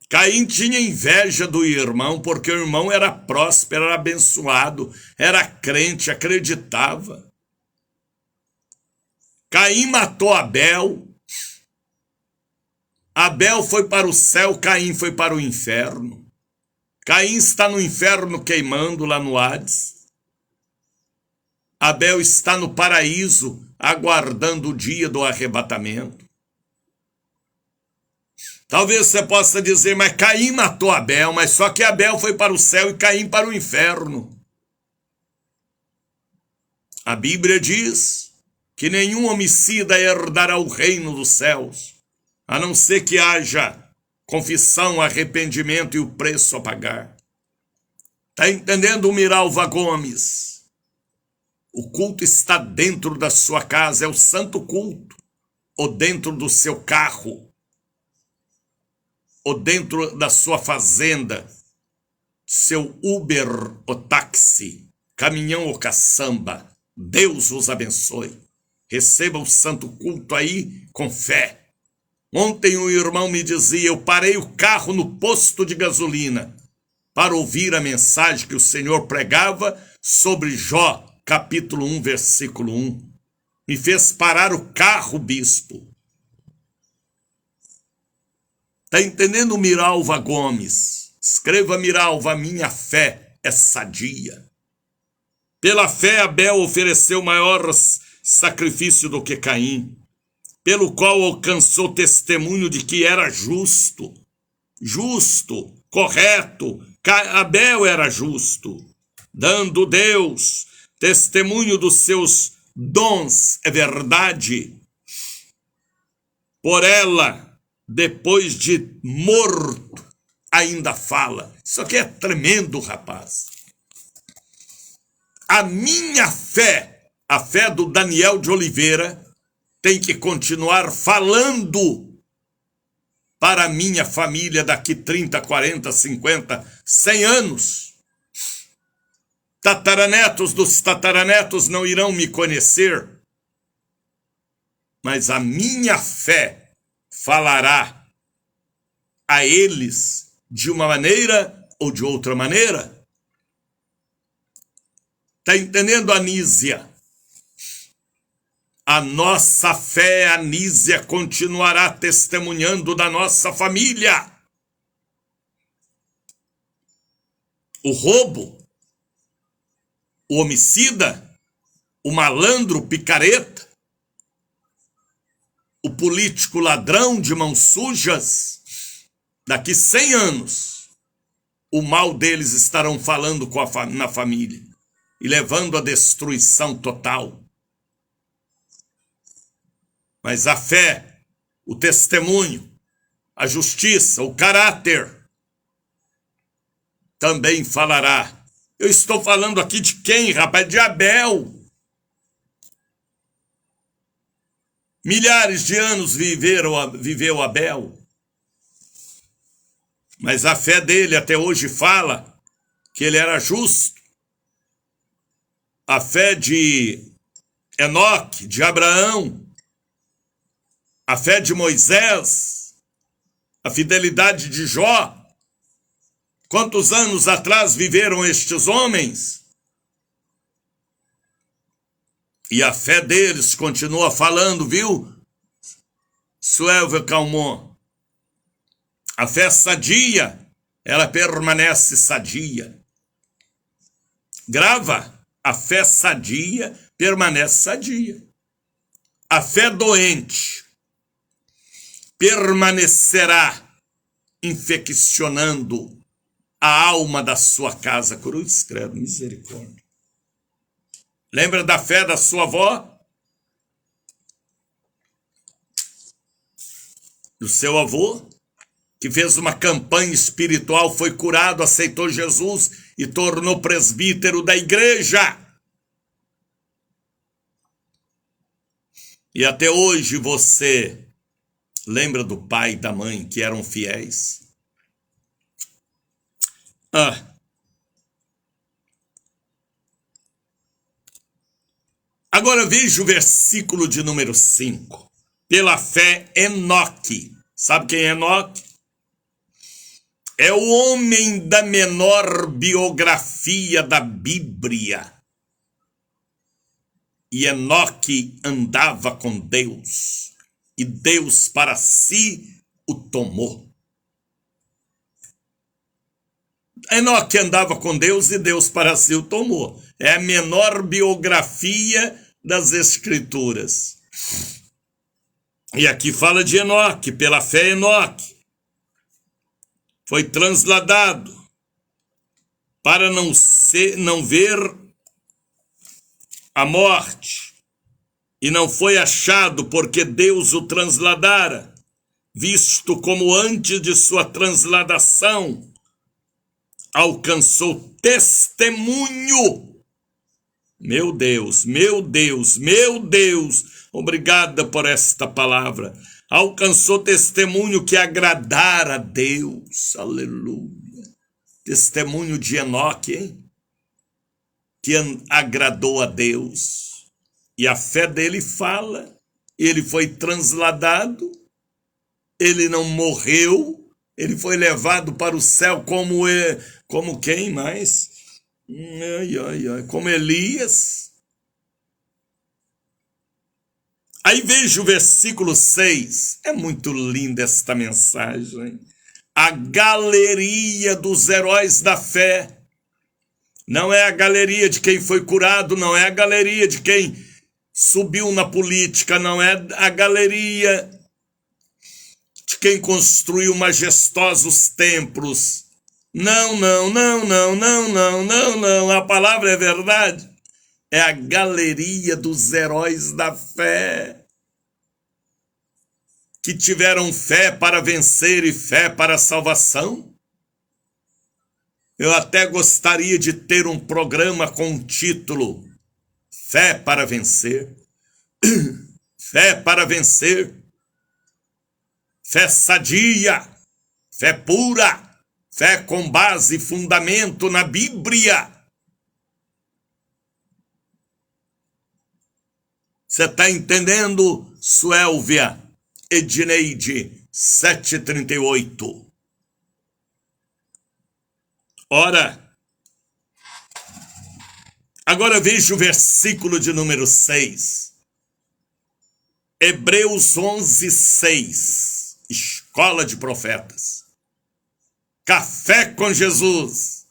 Caim tinha inveja do irmão, porque o irmão era próspero, era abençoado, era crente, acreditava. Caim matou Abel. Abel foi para o céu, Caim foi para o inferno. Caim está no inferno queimando lá no Hades. Abel está no paraíso, aguardando o dia do arrebatamento. Talvez você possa dizer, mas Caim matou Abel, mas só que Abel foi para o céu e Caim para o inferno. A Bíblia diz que nenhum homicida herdará o reino dos céus, a não ser que haja confissão, arrependimento e o preço a pagar. Está entendendo, Miralva Gomes? O culto está dentro da sua casa, é o santo culto. Ou dentro do seu carro. Ou dentro da sua fazenda. Seu Uber ou táxi. Caminhão ou caçamba. Deus os abençoe. Receba o santo culto aí com fé. Ontem um irmão me dizia, eu parei o carro no posto de gasolina para ouvir a mensagem que o Senhor pregava sobre Jó. Capítulo 1, versículo 1. Me fez parar o carro, bispo. Está entendendo, Miralva Gomes? Escreva, Miralva, minha fé é sadia. Pela fé, Abel ofereceu maior sacrifício do que Caim, pelo qual alcançou testemunho de que era justo. Justo, correto. Abel era justo, dando Deus testemunho dos seus dons, é verdade. Por ela, depois de morto, ainda fala. Isso aqui é tremendo, rapaz. A minha fé, a fé do Daniel de Oliveira, tem que continuar falando para a minha família daqui 30, 40, 50, 100 anos. Tataranetos dos tataranetos não irão me conhecer, mas a minha fé falará a eles de uma maneira ou de outra maneira. Está entendendo, Anísia? A nossa fé, Anísia, continuará testemunhando da nossa família. O roubo, o homicida, o malandro, o picareta, o político ladrão de mãos sujas, daqui 100 anos, o mal deles estarão falando na família e levando à destruição total. Mas a fé, o testemunho, a justiça, o caráter, também falará. Eu estou falando aqui de quem, rapaz? De Abel. Milhares de anos viveu Abel. Mas a fé dele até hoje fala que ele era justo. A fé de Enoque, de Abraão, a fé de Moisés, a fidelidade de Jó. Quantos anos atrás viveram estes homens? E a fé deles continua falando, viu? Suelva Calmon. A fé sadia, ela permanece sadia. Grava, a fé sadia permanece sadia. A fé doente permanecerá infeccionando a alma da sua casa. Cruz, credo, misericórdia. Lembra da fé da sua avó? Do seu avô? Que fez uma campanha espiritual, foi curado, aceitou Jesus e tornou presbítero da igreja. E até hoje você lembra do pai e da mãe que eram fiéis? Agora veja o versículo de número 5. Pela fé, Enoque. Sabe quem é Enoque? É o homem da menor biografia da Bíblia. E Enoque andava com Deus, e Deus para si o tomou. Enoque andava com Deus e Deus para si o tomou. É a menor biografia das Escrituras. E aqui fala de Enoque, pela fé Enoque foi transladado para não ver a morte, e não foi achado porque Deus o transladara, visto como antes de sua transladação alcançou testemunho. Meu Deus, meu Deus, meu Deus, obrigada por esta palavra. Alcançou testemunho que agradara a Deus, aleluia. Testemunho de Enoque, hein? Que agradou a Deus. E a fé dele fala, ele foi transladado, ele não morreu, ele foi levado para o céu como quem mais? Como Elias. Aí veja o versículo 6. É muito linda esta mensagem. A galeria dos heróis da fé. Não é a galeria de quem foi curado, não é a galeria de quem subiu na política, não é a galeria de quem construiu majestosos templos. Não, não, não, não, não, não, não, não. A palavra é verdade. É a galeria dos heróis da fé, que tiveram fé para vencer e fé para a salvação. Eu até gostaria de ter um programa com o título Fé para Vencer. Fé para vencer. Fé sadia. Fé pura. Fé com base e fundamento na Bíblia. Você está entendendo, Suélvia Edneide 738? Ora, agora veja o versículo de número 6. Hebreus 11, 6. Escola de profetas. Café com Jesus.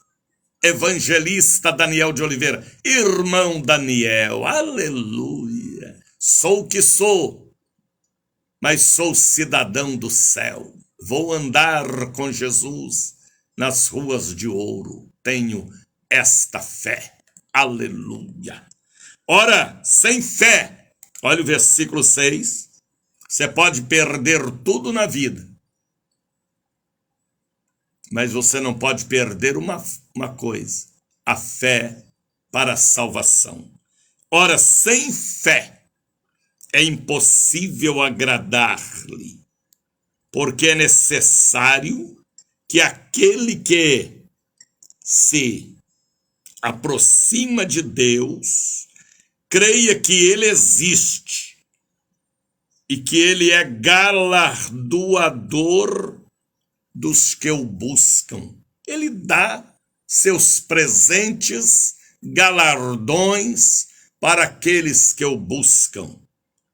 Evangelista Daniel de Oliveira. Irmão Daniel, aleluia. Sou o que sou, mas sou cidadão do céu. Vou andar com Jesus nas ruas de ouro. Tenho esta fé. Aleluia. Ora, sem fé, olha o versículo 6, você pode perder tudo na vida, mas você não pode perder uma coisa, a fé para a salvação. Ora, sem fé é impossível agradar-lhe, porque é necessário que aquele que se aproxima de Deus creia que ele existe e que ele é galardoador dos que o buscam. Ele dá seus presentes, galardões para aqueles que o buscam.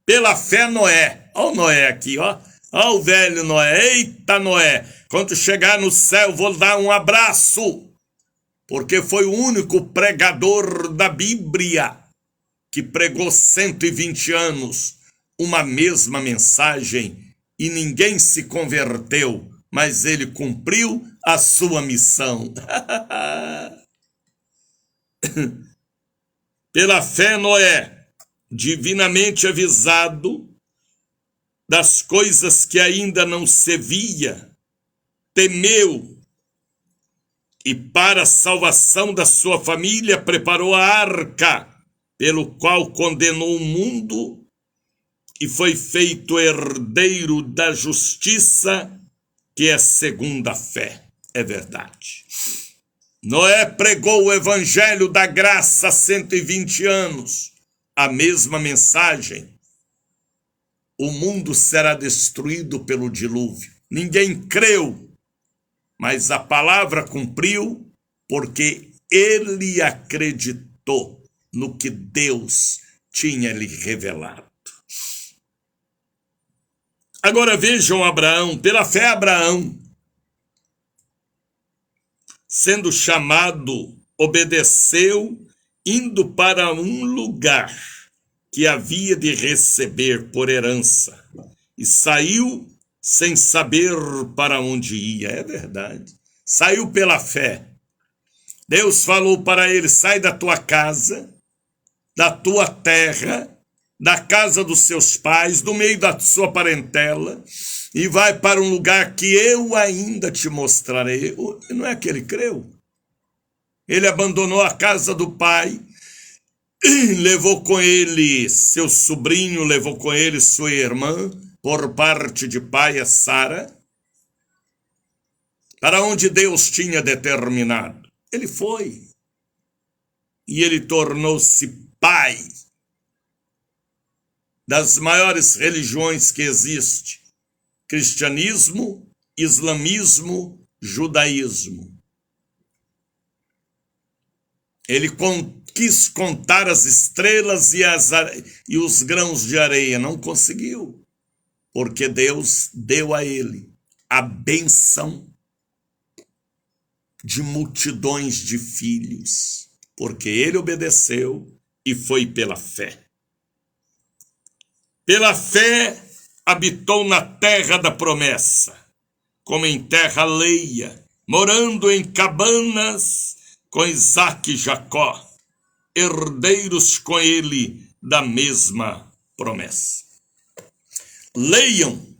Pela fé, Noé. Olha o Noé aqui, ó. Olha o velho Noé. Eita, Noé. Quando chegar no céu, vou dar um abraço. Porque foi o único pregador da Bíblia que pregou 120 anos uma mesma mensagem e ninguém se converteu, mas ele cumpriu a sua missão. Pela fé, Noé, divinamente avisado das coisas que ainda não se via, temeu e para a salvação da sua família preparou a arca, pelo qual condenou o mundo e foi feito herdeiro da justiça, que é segundo a fé. É verdade. Noé pregou o evangelho da graça há 120 anos, a mesma mensagem. O mundo será destruído pelo dilúvio. Ninguém creu, mas a palavra cumpriu porque ele acreditou no que Deus tinha lhe revelado. Agora vejam Abraão. Pela fé, Abraão, sendo chamado, obedeceu, indo para um lugar que havia de receber por herança, e saiu sem saber para onde ia. É verdade. Saiu pela fé. Deus falou para ele: sai da tua casa, da tua terra, da casa dos seus pais, do meio da sua parentela, e vai para um lugar que eu ainda te mostrarei. Não é que ele creu? Ele abandonou a casa do pai, levou com ele seu sobrinho, levou com ele sua irmã, por parte de pai, a Sara, para onde Deus tinha determinado. Ele foi. E ele tornou-se pai das maiores religiões que existe: cristianismo, islamismo, judaísmo. Ele quis contar as estrelas e os grãos de areia, não conseguiu, porque Deus deu a ele a bênção de multidões de filhos, porque ele obedeceu e foi pela fé. Pela fé habitou na terra da promessa, como em terra alheia, morando em cabanas com Isaque e Jacó, herdeiros com ele da mesma promessa. Leiam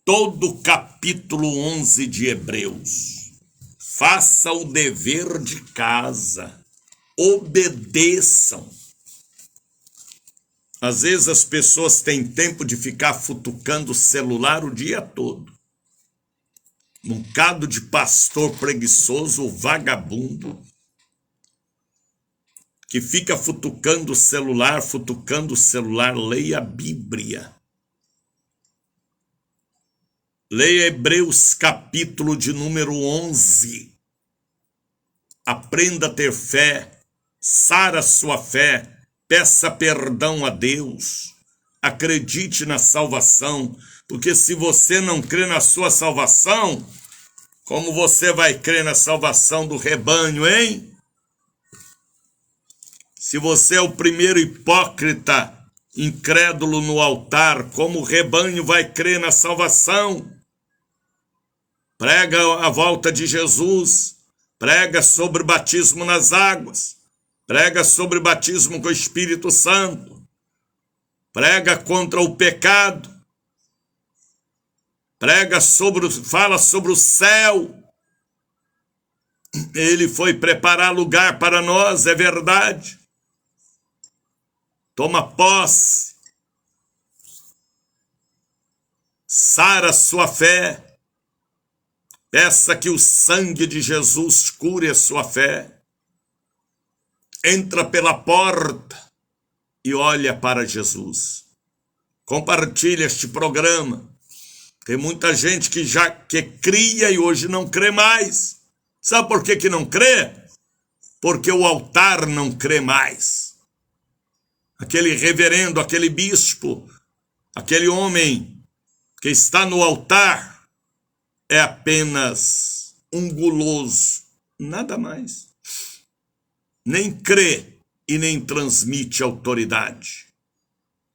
todo o capítulo 11 de Hebreus. Faça o dever de casa. Obedeçam. Às vezes as pessoas têm tempo de ficar futucando o celular o dia todo. Um bocado de pastor preguiçoso ou vagabundo que fica futucando o celular, leia a Bíblia. Leia Hebreus capítulo de número 11. Aprenda a ter fé, sara sua fé, peça perdão a Deus, acredite na salvação, porque se você não crê na sua salvação, como você vai crer na salvação do rebanho, hein? Se você é o primeiro hipócrita, incrédulo no altar, como o rebanho vai crer na salvação? Prega a volta de Jesus, prega sobre o batismo nas águas, prega sobre o batismo com o Espírito Santo, prega contra o pecado, fala sobre o céu. Ele foi preparar lugar para nós, é verdade. Toma posse, sara sua fé, peça que o sangue de Jesus cure a sua fé. Entra pela porta e olha para Jesus. Compartilhe este programa. Tem muita gente que cria e hoje não crê mais. Sabe por que não crê? Porque o altar não crê mais. Aquele reverendo, aquele bispo, aquele homem que está no altar é apenas um guloso, nada mais. Nem crê e nem transmite autoridade.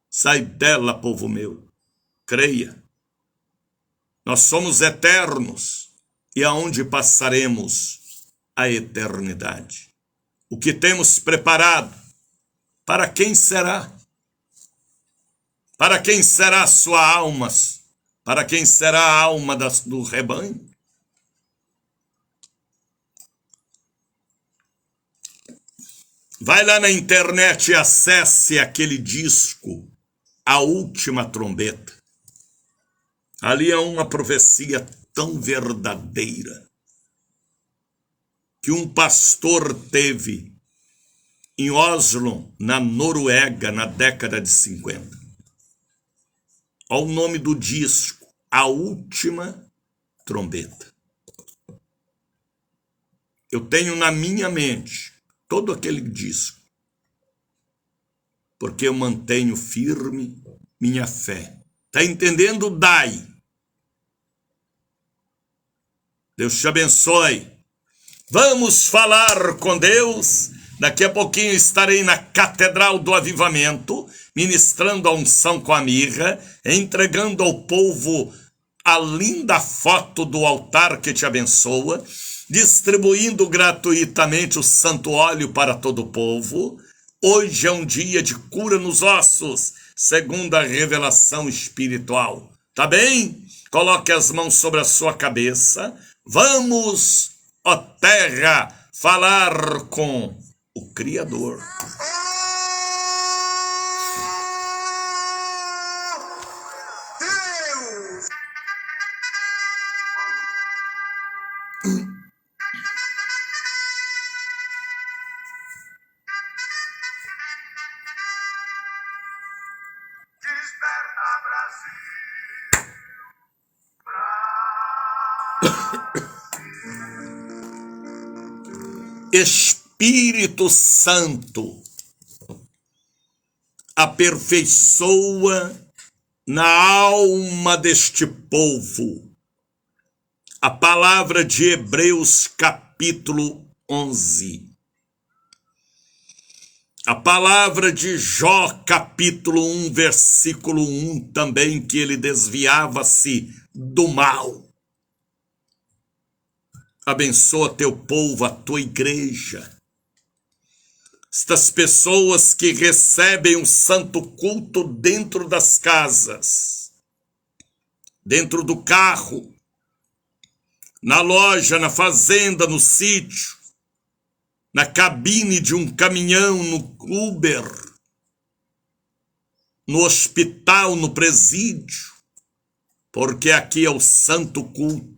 Sai dela, povo meu. Creia. Nós somos eternos e aonde passaremos a eternidade? O que temos preparado? Para quem será? Para quem será sua alma? Para quem será a alma do rebanho? Vai lá na internet e acesse aquele disco, A Última Trombeta. Ali é uma profecia tão verdadeira que um pastor teve em Oslo, na Noruega, na década de 50. Olha o nome do disco, A Última Trombeta. Eu tenho na minha mente todo aquele disco, porque eu mantenho firme minha fé. Tá entendendo? Dai. Deus te abençoe. Vamos falar com Deus. Daqui a pouquinho estarei na Catedral do Avivamento, ministrando a unção com a mirra, entregando ao povo a linda foto do altar que te abençoa, distribuindo gratuitamente o santo óleo para todo o povo. Hoje é um dia de cura nos ossos, segundo a revelação espiritual. Tá bem? Coloque as mãos sobre a sua cabeça. Vamos, ó terra, falar com o Criador. Espírito Santo, aperfeiçoa na alma deste povo a palavra de Hebreus capítulo 11, a palavra de Jó capítulo 1, versículo 1 também, que ele desviava-se do mal. Abençoa teu povo, a tua igreja. Estas pessoas que recebem o santo culto dentro das casas, dentro do carro, na loja, na fazenda, no sítio, na cabine de um caminhão, no Uber, no hospital, no presídio, porque aqui é o santo culto,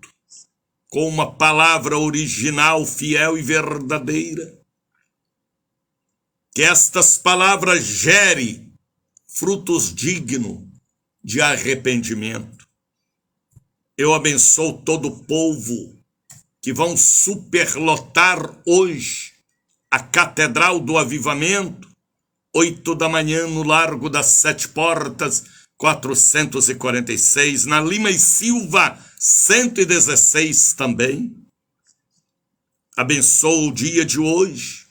com uma palavra original, fiel e verdadeira. Que estas palavras gerem frutos dignos de arrependimento. Eu abençoo todo o povo que vão superlotar hoje a Catedral do Avivamento, 8 da manhã no Largo das Sete Portas, 446, na Lima e Silva, 116 também. Abençoo o dia de hoje,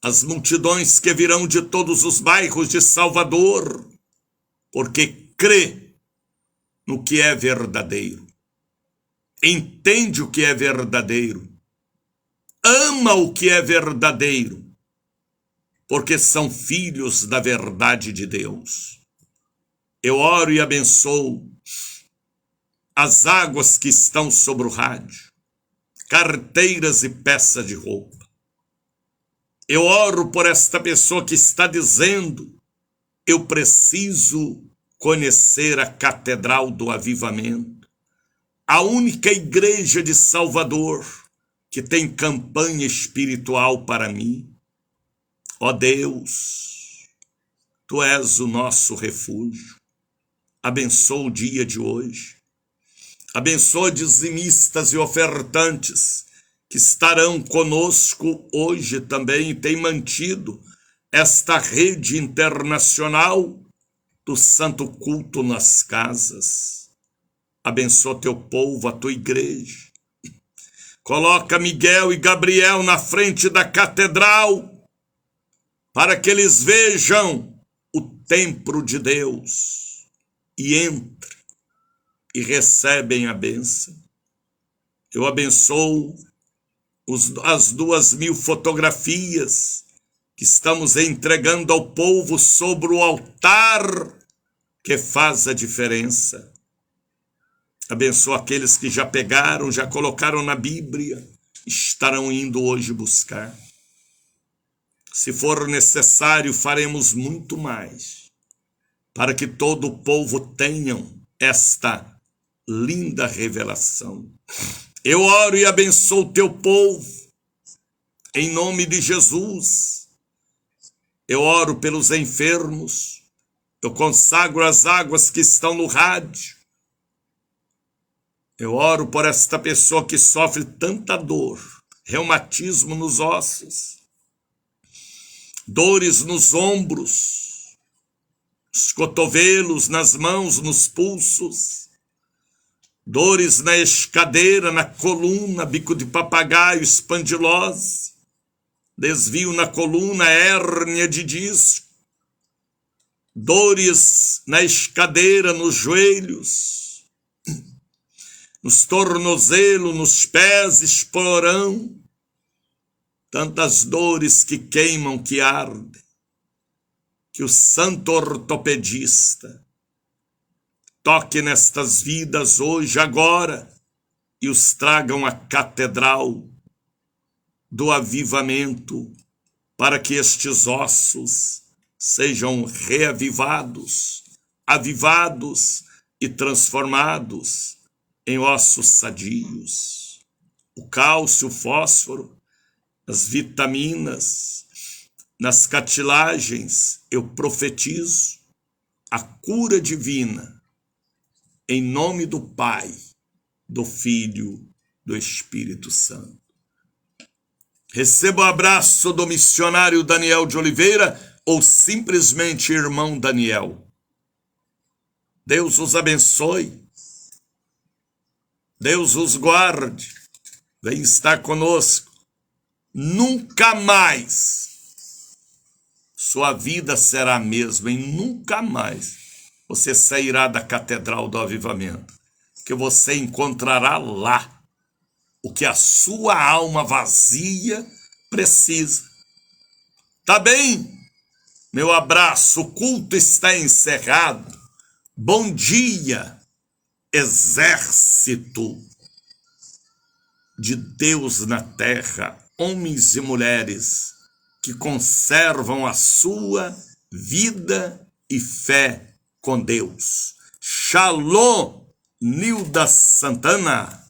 as multidões que virão de todos os bairros de Salvador, porque crê no que é verdadeiro, entende o que é verdadeiro, ama o que é verdadeiro, porque são filhos da verdade de Deus. Eu oro e abençoo as águas que estão sobre o rádio, carteiras e peças de roupa. Eu oro por esta pessoa que está dizendo: eu preciso conhecer a Catedral do Avivamento, a única igreja de Salvador que tem campanha espiritual para mim. Ó Deus, Tu és o nosso refúgio. abençoa o dia de hoje. Abençoa dizimistas e ofertantes que estarão conosco hoje também e têm mantido esta rede internacional do santo culto nas casas. Abençoa teu povo, a tua igreja. Coloca Miguel e Gabriel na frente da catedral para que eles vejam o templo de Deus e entrem e recebem a bênção. Eu abençoo as 2.000 fotografias que estamos entregando ao povo sobre o altar que faz a diferença. Abençoa aqueles que já pegaram, já colocaram na Bíblia, estarão indo hoje buscar. Se for necessário, faremos muito mais, para que todo o povo tenha esta linda revelação. Eu oro e abençoo o teu povo, em nome de Jesus. Eu oro pelos enfermos, eu consagro as águas que estão no rádio. Eu oro por esta pessoa que sofre tanta dor, reumatismo nos ossos, dores nos ombros, nos cotovelos, nas mãos, nos pulsos, dores na escadeira, na coluna, bico de papagaio, espandilose, desvio na coluna, hérnia de disco, dores na escadeira, nos joelhos, nos tornozelos, nos pés, esporão, tantas dores que queimam, que ardem, que o santo ortopedista toque nestas vidas hoje, agora, e os tragam à catedral do avivamento, para que estes ossos sejam reavivados, avivados e transformados em ossos sadios. O cálcio, o fósforo, as vitaminas, nas cartilagens, eu profetizo a cura divina, em nome do Pai, do Filho, do Espírito Santo. Receba o abraço do missionário Daniel de Oliveira, ou simplesmente irmão Daniel. Deus os abençoe. Deus os guarde. Vem estar conosco. Nunca mais sua vida será a mesma, e nunca mais você sairá da catedral do avivamento, que você encontrará lá o que a sua alma vazia precisa. Tá bem? Meu abraço, o culto está encerrado. Bom dia, exército de Deus na terra, homens e mulheres que conservam a sua vida e fé com Deus. Shalom, Nilda Santana.